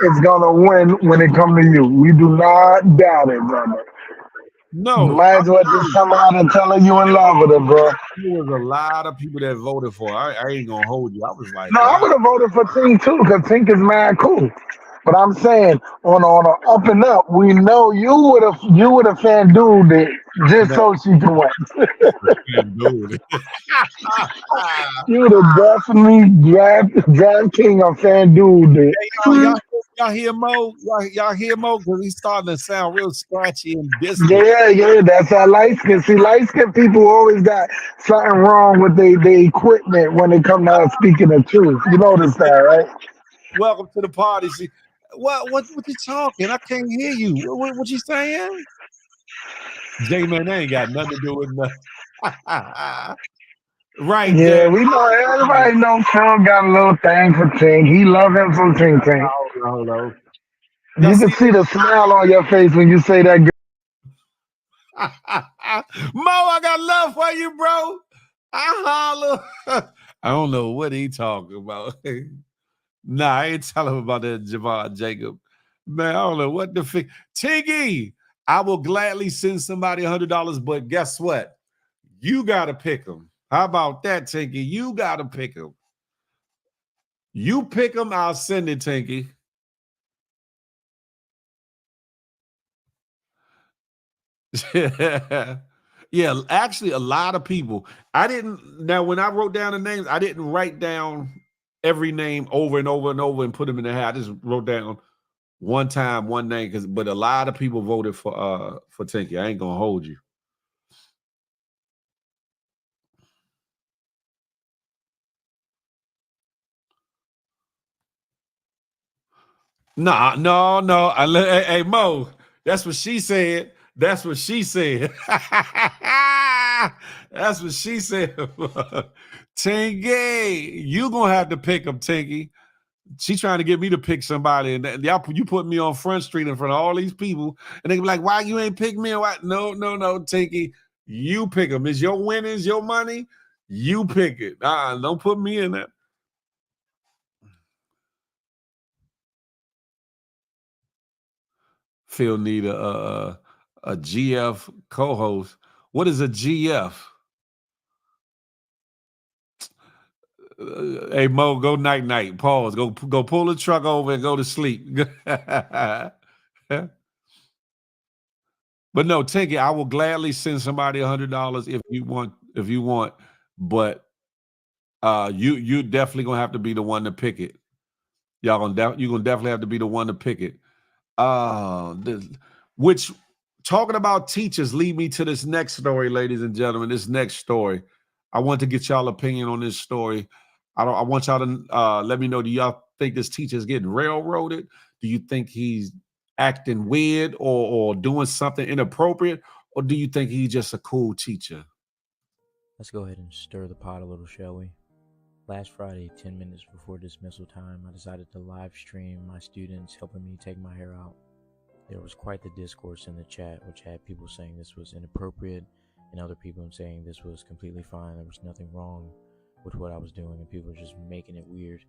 is gonna win when it comes to you. We do not doubt it, brother. You No, might as well just come out and tell her you in love with her, bro. there was a lot of people that voted for her. I ain't gonna hold you. I was like, No, I wow. would have voted for Tink too, because Tink is mad cool. But I'm saying on a up and up, we know you would have fan dude it just Man, so she could win. dude. You would have definitely draft King or fan dude it. Y'all hear Mo? Y'all hear Mo? Because he's starting to sound real scratchy and distant. Yeah, that's how light skin. See, light skin people always got something wrong with they equipment when it come to speaking the truth. You notice that, right? Welcome to the party. See, what you talking? I can't hear you. What you saying? J Man, that ain't got nothing to do with nothing. Right, Yeah, Jay. we know everybody know Phil got a little thing for Tink. He love him from Tink Tink. Hold on. Y'all You can see see the smile on your face when you say that. Mo, I got love for you, bro. I holler. I don't know what he talking about. Nah, I ain't telling him about that Javon Jacob. Man, I don't know what the Tiggy, I will gladly send somebody $100, but guess what? You got to pick them. How about that, Tinky? You got to pick them. You pick them, I'll send it, Tinky. Yeah, actually, a lot of people. I didn't. Now, when I wrote down the names, I didn't write down every name over and over and over and put them in the hat. I just wrote down one time, one name, but a lot of people voted for Tinky. I ain't gonna hold you. Nah, no. Hey, Mo, that's what she said. That's what she said. That's what she said. Tinky, you gonna have to pick up Tinky. She trying to get me to pick somebody, and y'all, you put me on Front Street in front of all these people, and they be like, "Why you ain't pick me?" Why? No, Tinky, you pick them. It's your winnings, your money. You pick it. Don't put me in that. Phil need a GF co-host. What is a GF? Hey Mo, go night. Pause. Go pull the truck over and go to sleep. But no, take it. I will gladly send somebody $100 if you want. If you want, but you definitely gonna have to be the one to pick it. You gonna definitely have to be the one to pick it. Which talking about teachers lead me to this next story, ladies and gentlemen. This next story, I want to get y'all opinion on this story. I want y'all to let me know. Do y'all think this teacher is getting railroaded? Do you think he's acting weird or doing something inappropriate, or do you think he's just a cool teacher? Let's go ahead and stir the pot a little, shall we? Last Friday, 10 minutes before dismissal time, I decided to live stream my students helping me take my hair out. There was quite the discourse in the chat, which had people saying this was inappropriate and other people saying this was completely fine. There was nothing wrong with what I was doing, and people were just making it weird.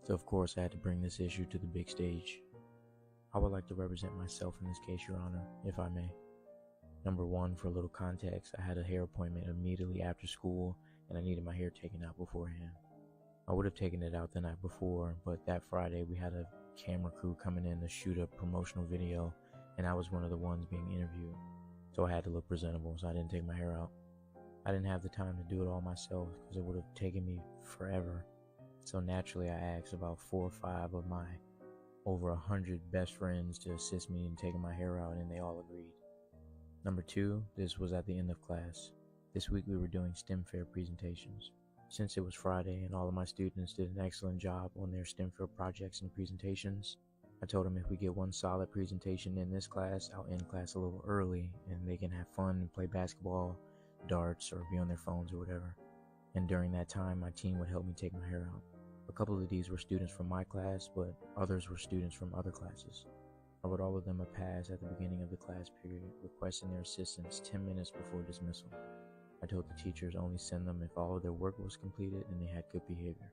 So of course I had to bring this issue to the big stage. I would like to represent myself in this case, Your Honor, if I may. Number one, for a little context, I had a hair appointment immediately after school, and I needed my hair taken out beforehand. I would have taken it out the night before, but that Friday we had a camera crew coming in to shoot a promotional video, and I was one of the ones being interviewed. So I had to look presentable, so I didn't take my hair out. I didn't have the time to do it all myself because it would have taken me forever. So naturally, I asked about 4 or 5 of my over 100 best friends to assist me in taking my hair out, and they all agreed. Number 2, this was at the end of class. This week we were doing STEM fair presentations. Since it was Friday and all of my students did an excellent job on their STEM fair projects and presentations, I told them if we get one solid presentation in this class, I'll end class a little early and they can have fun and play basketball, darts, or be on their phones or whatever. And during that time, my team would help me take my hair out. A couple of these were students from my class, but others were students from other classes. I wrote all of them a pass at the beginning of the class period, requesting their assistance 10 minutes before dismissal. I told the teachers only send them if all of their work was completed and they had good behavior.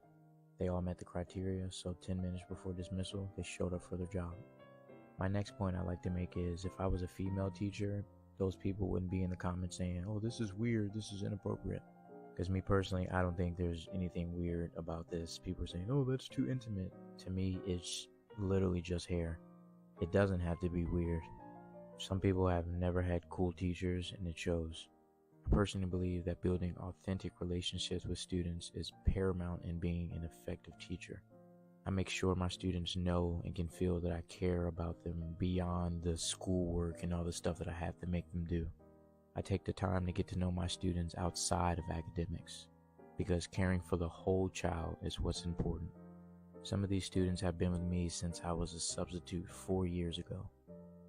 They all met the criteria, so 10 minutes before dismissal, they showed up for their job. My next point I'd like to make is if I was a female teacher, those people wouldn't be in the comments saying, oh, this is weird, this is inappropriate. Because me personally, I don't think there's anything weird about this. People are saying, oh, that's too intimate. To me, it's literally just hair. It doesn't have to be weird. Some people have never had cool teachers, and it shows. I personally believe that building authentic relationships with students is paramount in being an effective teacher. I make sure my students know and can feel that I care about them beyond the schoolwork and all the stuff that I have to make them do. I take the time to get to know my students outside of academics, because caring for the whole child is what's important. Some of these students have been with me since I was a substitute 4 years ago.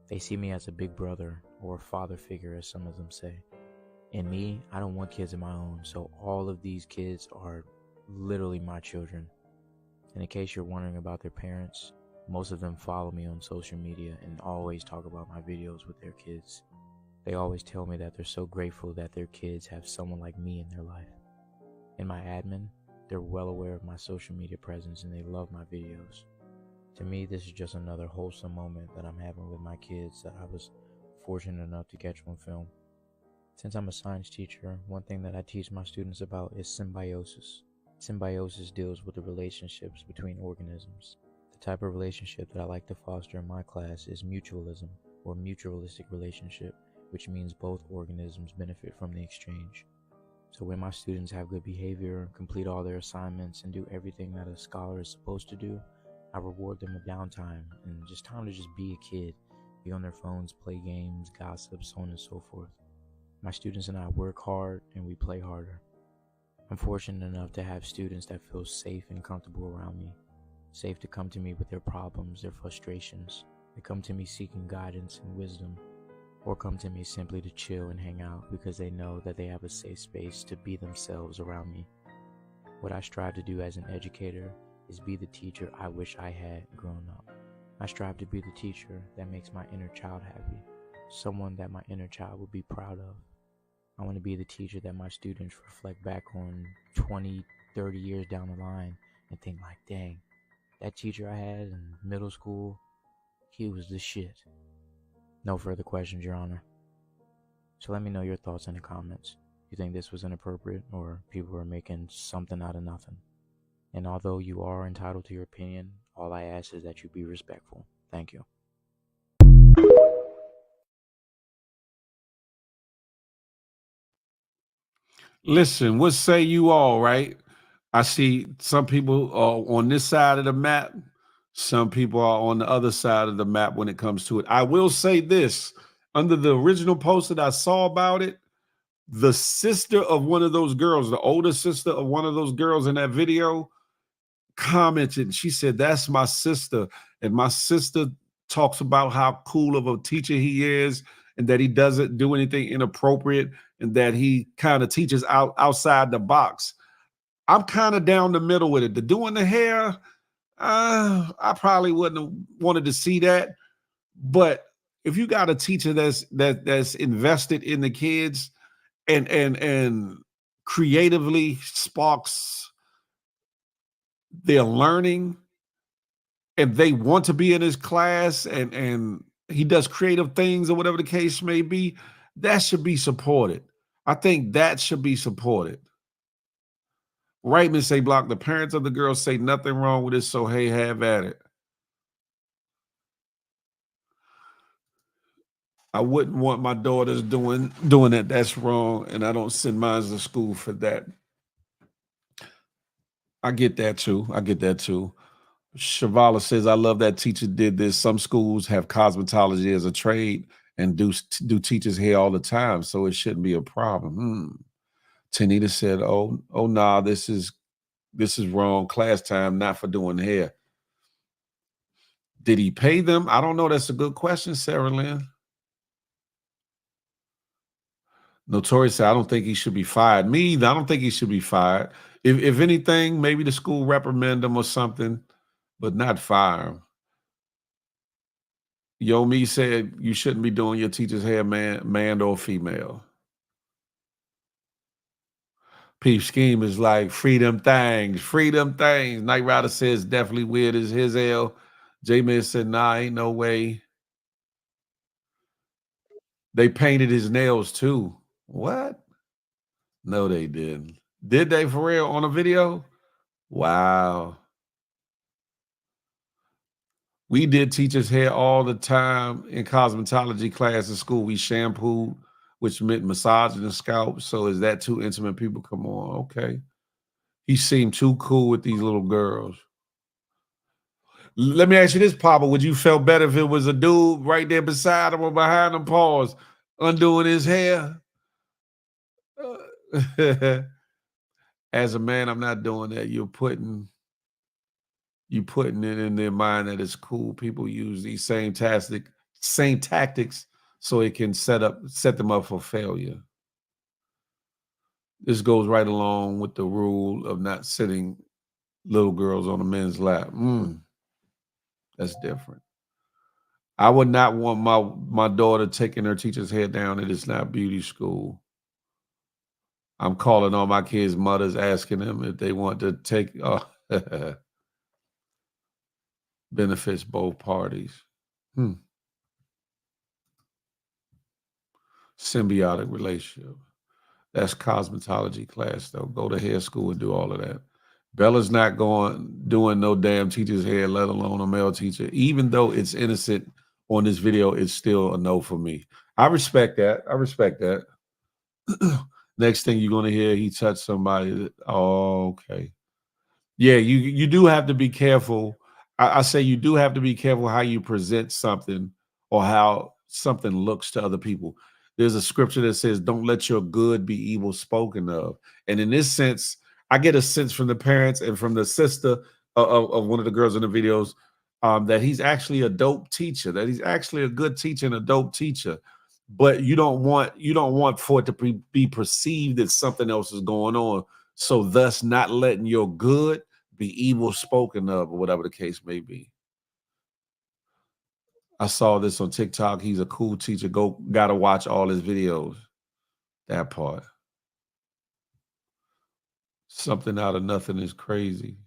They see me as a big brother or a father figure, as some of them say. And me, I don't want kids of my own, so all of these kids are literally my children. And in case you're wondering about their parents, most of them follow me on social media and always talk about my videos with their kids. They always tell me that they're so grateful that their kids have someone like me in their life. In my admin, they're well aware of my social media presence and they love my videos. To me, this is just another wholesome moment that I'm having with my kids that I was fortunate enough to catch on film. Since I'm a science teacher, one thing that I teach my students about is symbiosis. Symbiosis deals with the relationships between organisms. The type of relationship that I like to foster in my class is mutualism, or mutualistic relationship, which means both organisms benefit from the exchange. So when my students have good behavior, complete all their assignments, and do everything that a scholar is supposed to do, I reward them with downtime and just time to just be a kid, be on their phones, play games, gossip, so on and so forth. My students and I work hard and we play harder. I'm fortunate enough to have students that feel safe and comfortable around me, safe to come to me with their problems, their frustrations. They come to me seeking guidance and wisdom, or come to me simply to chill and hang out because they know that they have a safe space to be themselves around me. What I strive to do as an educator is be the teacher I wish I had grown up. I strive to be the teacher that makes my inner child happy, someone that my inner child would be proud of. I want to be the teacher that my students reflect back on 20, 30 years down the line and think like, dang, that teacher I had in middle school, he was the shit. No further questions, Your Honor. So let me know your thoughts in the comments. You think this was inappropriate or people are making something out of nothing? And although you are entitled to your opinion, all I ask is that you be respectful. Thank you. Listen, what say you all, right? I see some people are on this side of the map. Some people are on the other side of the map when it comes to it. I will say this, under the original post that I saw about it, the sister of one of those girls, the older sister of one of those girls in that video, commented. She said, that's my sister. And my sister talks about how cool of a teacher he is and that he doesn't do anything inappropriate and that he kind of teaches outside the box. I'm kind of down the middle with it. The doing the hair, I probably wouldn't have wanted to see that. But if you got a teacher that's invested in the kids and creatively sparks their learning, and they want to be in his class, and he does creative things or whatever the case may be, that should be supported. I think that should be supported. Raymond say, Block, the parents of the girl say nothing wrong with it, so hey, have at it. I wouldn't want my daughters doing it. That's wrong, and I don't send mine to school for that. I get that too. Shavala says, I love that teacher did this. Some schools have cosmetology as a trade and do teachers' hair all the time, so it shouldn't be a problem. Tanita said, oh, nah, this is wrong. Class time, not for doing hair. Did he pay them? I don't know. That's a good question, Sarah Lynn. Notorious said, I don't think he should be fired. Me either. I don't think he should be fired. If anything, maybe the school reprimand him or something, but not fire him. Yo Me said you shouldn't be doing your teacher's hair, man or female. Peep Scheme is like freedom things. Knight Rider says definitely weird as his hell. J-Man said, nah, ain't no way. They painted his nails too. What? No, they didn't. Did they for real on a video? Wow. We did teachers' hair all the time in cosmetology class in school. We shampooed, which meant massaging the scalp. So is that too intimate? People come on. Okay. He seemed too cool with these little girls. Let me ask you this, Papa. Would you feel better if it was a dude right there beside him or behind him, pause, undoing his hair? As a man, I'm not doing that. You're putting it in their mind that it's cool. People use these same tactics so it can set them up for failure. This goes right along with the rule of not sitting little girls on a men's lap. That's different. I would not want my daughter taking her teacher's hair down. It is not beauty school. I'm calling all my kids' mothers, asking them if they want to take benefits both parties. Symbiotic relationship. That's cosmetology class, though. Go to hair school and do all of that. Bella's not doing no damn teacher's hair, let alone a male teacher. Even though it's innocent on this video, it's still a no for me. I respect that. Next thing you're going to hear, he touched somebody. Oh, okay. Yeah, you do have to be careful. I say you do have to be careful how you present something or how something looks to other people. There's a scripture that says, don't let your good be evil spoken of. And in this sense, I get a sense from the parents and from the sister of one of the girls in the videos that he's actually a dope teacher, that he's actually a good teacher and a dope teacher. But you don't want for it to be perceived that something else is going on. So thus not letting your good be evil spoken of, or whatever the case may be. I saw this on TikTok. He's a cool teacher. Gotta watch all his videos. That part. Something out of nothing is crazy.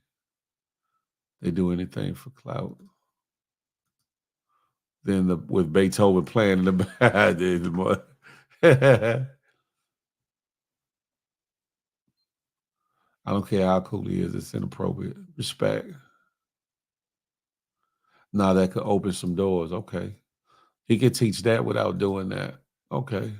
They do anything for clout. Then with Beethoven playing in the back. I don't care how cool he is. It's inappropriate. Respect. Now that could open some doors. Okay. He could teach that without doing that. Okay.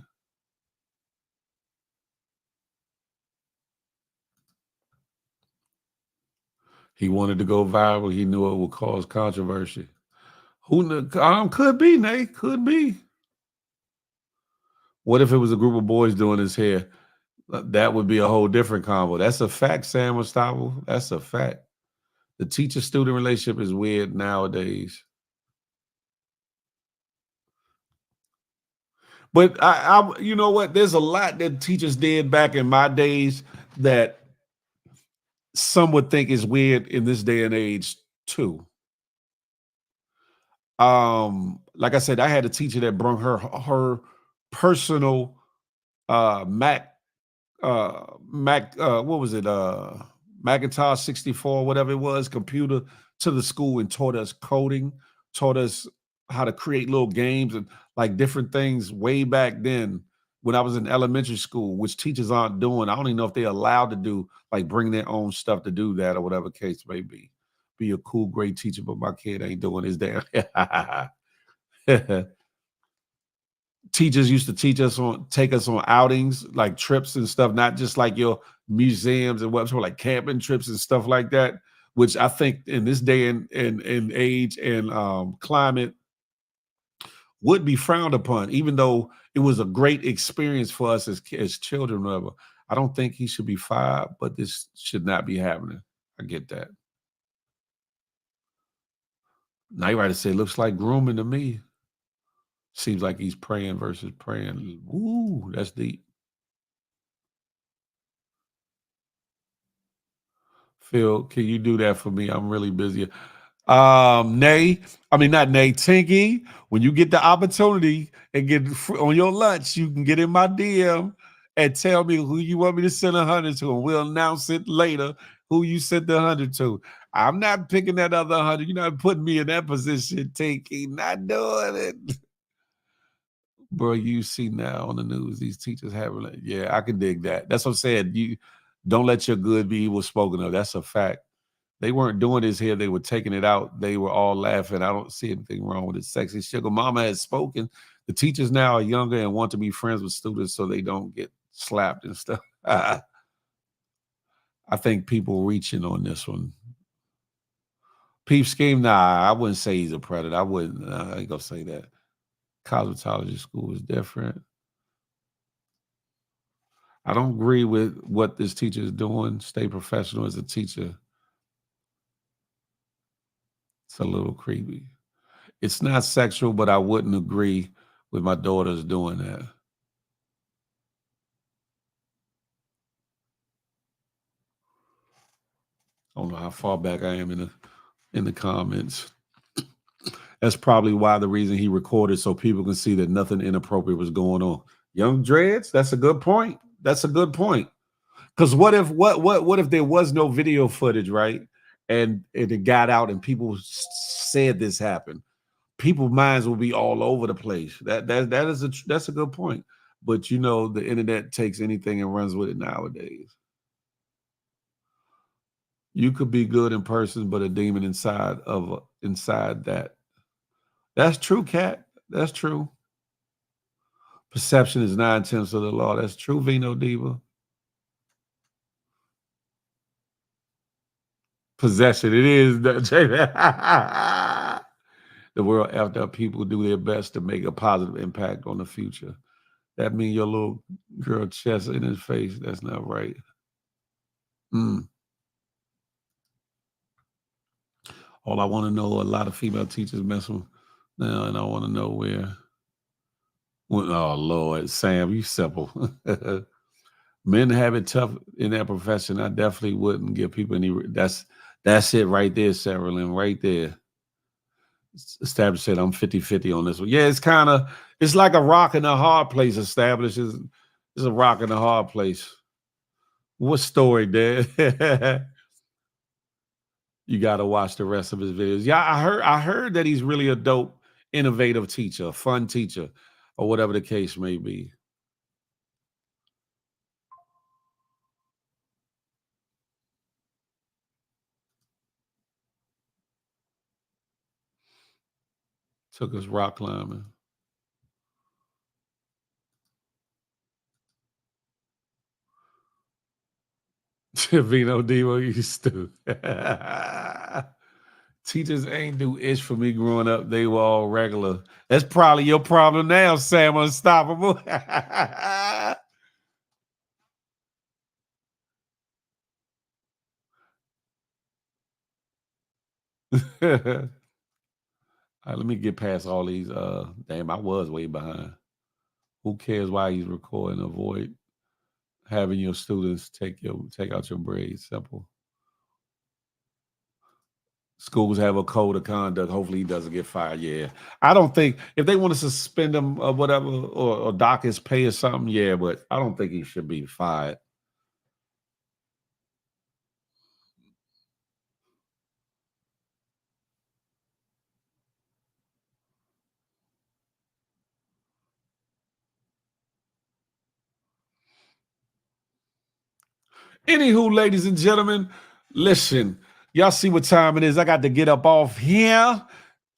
He wanted to go viral. He knew it would cause controversy. Who knew? Could be, Nate. Could be. What if it was a group of boys doing his hair? That would be a whole different combo. That's a fact, Sam Gustavo. That's a fact. The teacher-student relationship is weird nowadays. But I you know what? There's a lot that teachers did back in my days that some would think is weird in this day and age too. Like I said, I had a teacher that brought her personal Mac what was it? Macintosh 64, whatever it was, computer to the school and taught us coding, taught us how to create little games and like different things way back then when I was in elementary school, which teachers aren't doing. I don't even know if they're allowed to do, like bring their own stuff to do that or whatever case may be. Be a cool, great teacher, but my kid ain't doing his damn. Teachers used to take us on outings, like trips and stuff, not just like your museums and what like camping trips and stuff like that, which I think in this day and age and climate would be frowned upon, even though it was a great experience for us as children. Whatever. I don't think he should be fired, but this should not be happening. I get that. Night Rider said, looks like grooming to me. Seems like he's praying versus praying. Ooh, that's deep. Phil, can you do that for me? I'm really busy. Not Nay, Tinky, when you get the opportunity and get on your lunch, you can get in my DM and tell me who you want me to send 100 to, and we'll announce it later who you sent the 100 to. I'm not picking that other 100. You're not putting me in that position, Tinky. Not doing it. Bro, you see now on the news, these teachers having it. Yeah, I can dig that. That's what I'm saying. You don't let your good be evil spoken of. That's a fact. They weren't doing this here. They were taking it out. They were all laughing. I don't see anything wrong with it. Sexy Sugar Mama has spoken. The teachers now are younger and want to be friends with students so they don't get slapped and stuff. I think people reaching on this one. Peep Scheme, nah, I wouldn't say he's a predator. I ain't gonna say that. Cosmetology school is different. I don't agree with what this teacher is doing. Stay professional as a teacher. It's a little creepy. It's not sexual, but I wouldn't agree with my daughters doing that. I don't know how far back I am in the comments. That's probably why the reason he recorded, so people can see that nothing inappropriate was going on. Young Dreads, that's a good point. That's a good point. Because what if there was no video footage, right? And it got out and people said this happened. People's minds will be all over the place. That's a good point. But you know, the internet takes anything and runs with it nowadays. You could be good in person, but a demon inside that. That's true, Kat. That's true. Perception is 9/10 of the law. That's true, Vino Diva. Possession, it is. The world after people do their best to make a positive impact on the future. That means your little girl chest in his face. That's not right. All I want to know, a lot of female teachers mess with now, and I want to know where. Oh, Lord. Sam, you simple. Men have it tough in that profession. I definitely wouldn't give people any. That's it right there, Sarah Lynn, right there. Established said I'm 50-50 on this one. Yeah, it's like a rock and a hard place. Established is a rock and a hard place. What story, Dad? You got to watch the rest of his videos. Yeah, I heard that he's really a dope, innovative teacher, a fun teacher, or whatever the case may be. Took us rock climbing. Vino Divo used to. Teachers ain't do ish for me growing up. They were all regular. That's probably your problem now, Sam Unstoppable. All right, let me get past all these. Damn, I was way behind. Who cares why he's recording? Avoid having your students take out your braids. Simple. Schools have a code of conduct. Hopefully he doesn't get fired. Yeah. I don't think if they want to suspend him or whatever or dock his pay or something, yeah, but I don't think he should be fired. Anywho, ladies and gentlemen, listen, y'all see what time it is. I got to get up off here.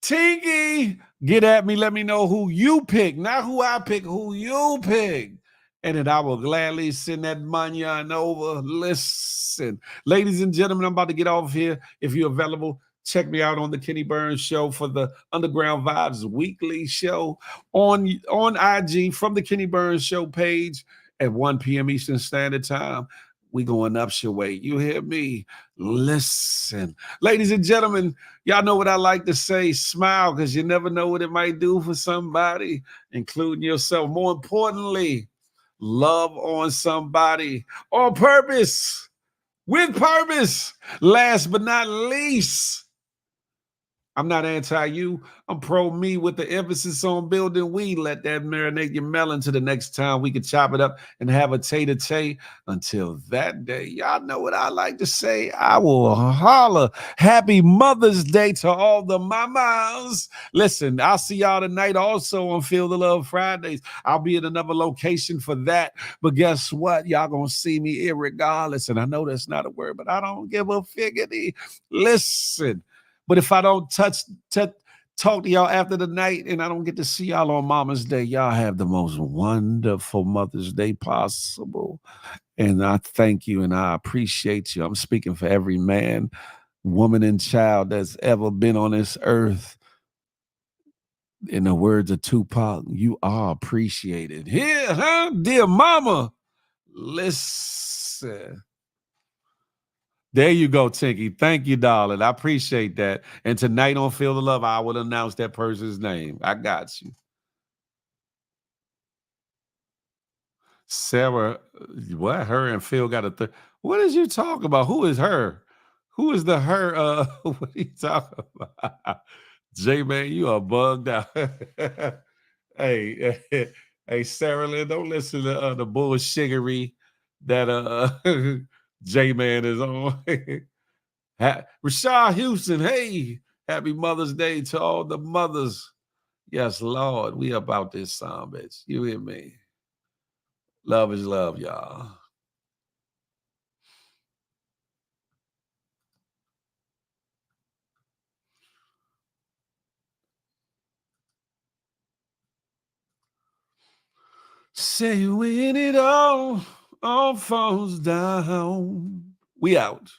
Tinky, get at me. Let me know who you pick. Not who I pick, who you pick. and then I will gladly send that money on over. Listen, ladies and gentlemen, I'm about to get off here. If you're available, check me out on the Kenny Burns Show for the Underground Vibes weekly show on IG from the Kenny Burns Show page at 1 p.m. Eastern Standard Time. We going up your way. You hear me? Listen, ladies and gentlemen, y'all know what I like to say. Smile, because you never know what it might do for somebody, including yourself. More importantly, love on somebody on purpose, with purpose. Last but not least, I'm not anti-you. I'm pro-me with the emphasis on building we. Let that marinate your melon to the next time we can chop it up and have a tay-to-tay. Until that day, y'all know what I like to say. I will holler. Happy Mother's Day to all the mamas. Listen, I'll see y'all tonight also on Feel the Love Fridays. I'll be in another location for that. But guess what? Y'all gonna see me irregardless. And I know that's not a word, but I don't give a figgity. Listen. But if I don't talk to y'all after the night and I don't get to see y'all on Mama's Day, y'all have the most wonderful Mother's Day possible. And I thank you and I appreciate you. I'm speaking for every man, woman, and child that's ever been on this earth. In the words of Tupac, you are appreciated. Here, huh, dear mama? Listen. There you go, Tinky. Thank you, darling. I appreciate that. And tonight on Feel the Love, I will announce that person's name. I got you. Sarah, what? Her and Phil got a what is you talking about? Who is her? Who is the her? What are you talking about? J-Man, you are bugged out. Hey, hey, Sarah Lynn, don't listen to the bullshiggery that J-Man is on. Rashad Houston, hey, happy Mother's Day to all the mothers. Yes, Lord, we about this song, bitch. You hear me? Love is love, y'all. Say when it all falls down. We out.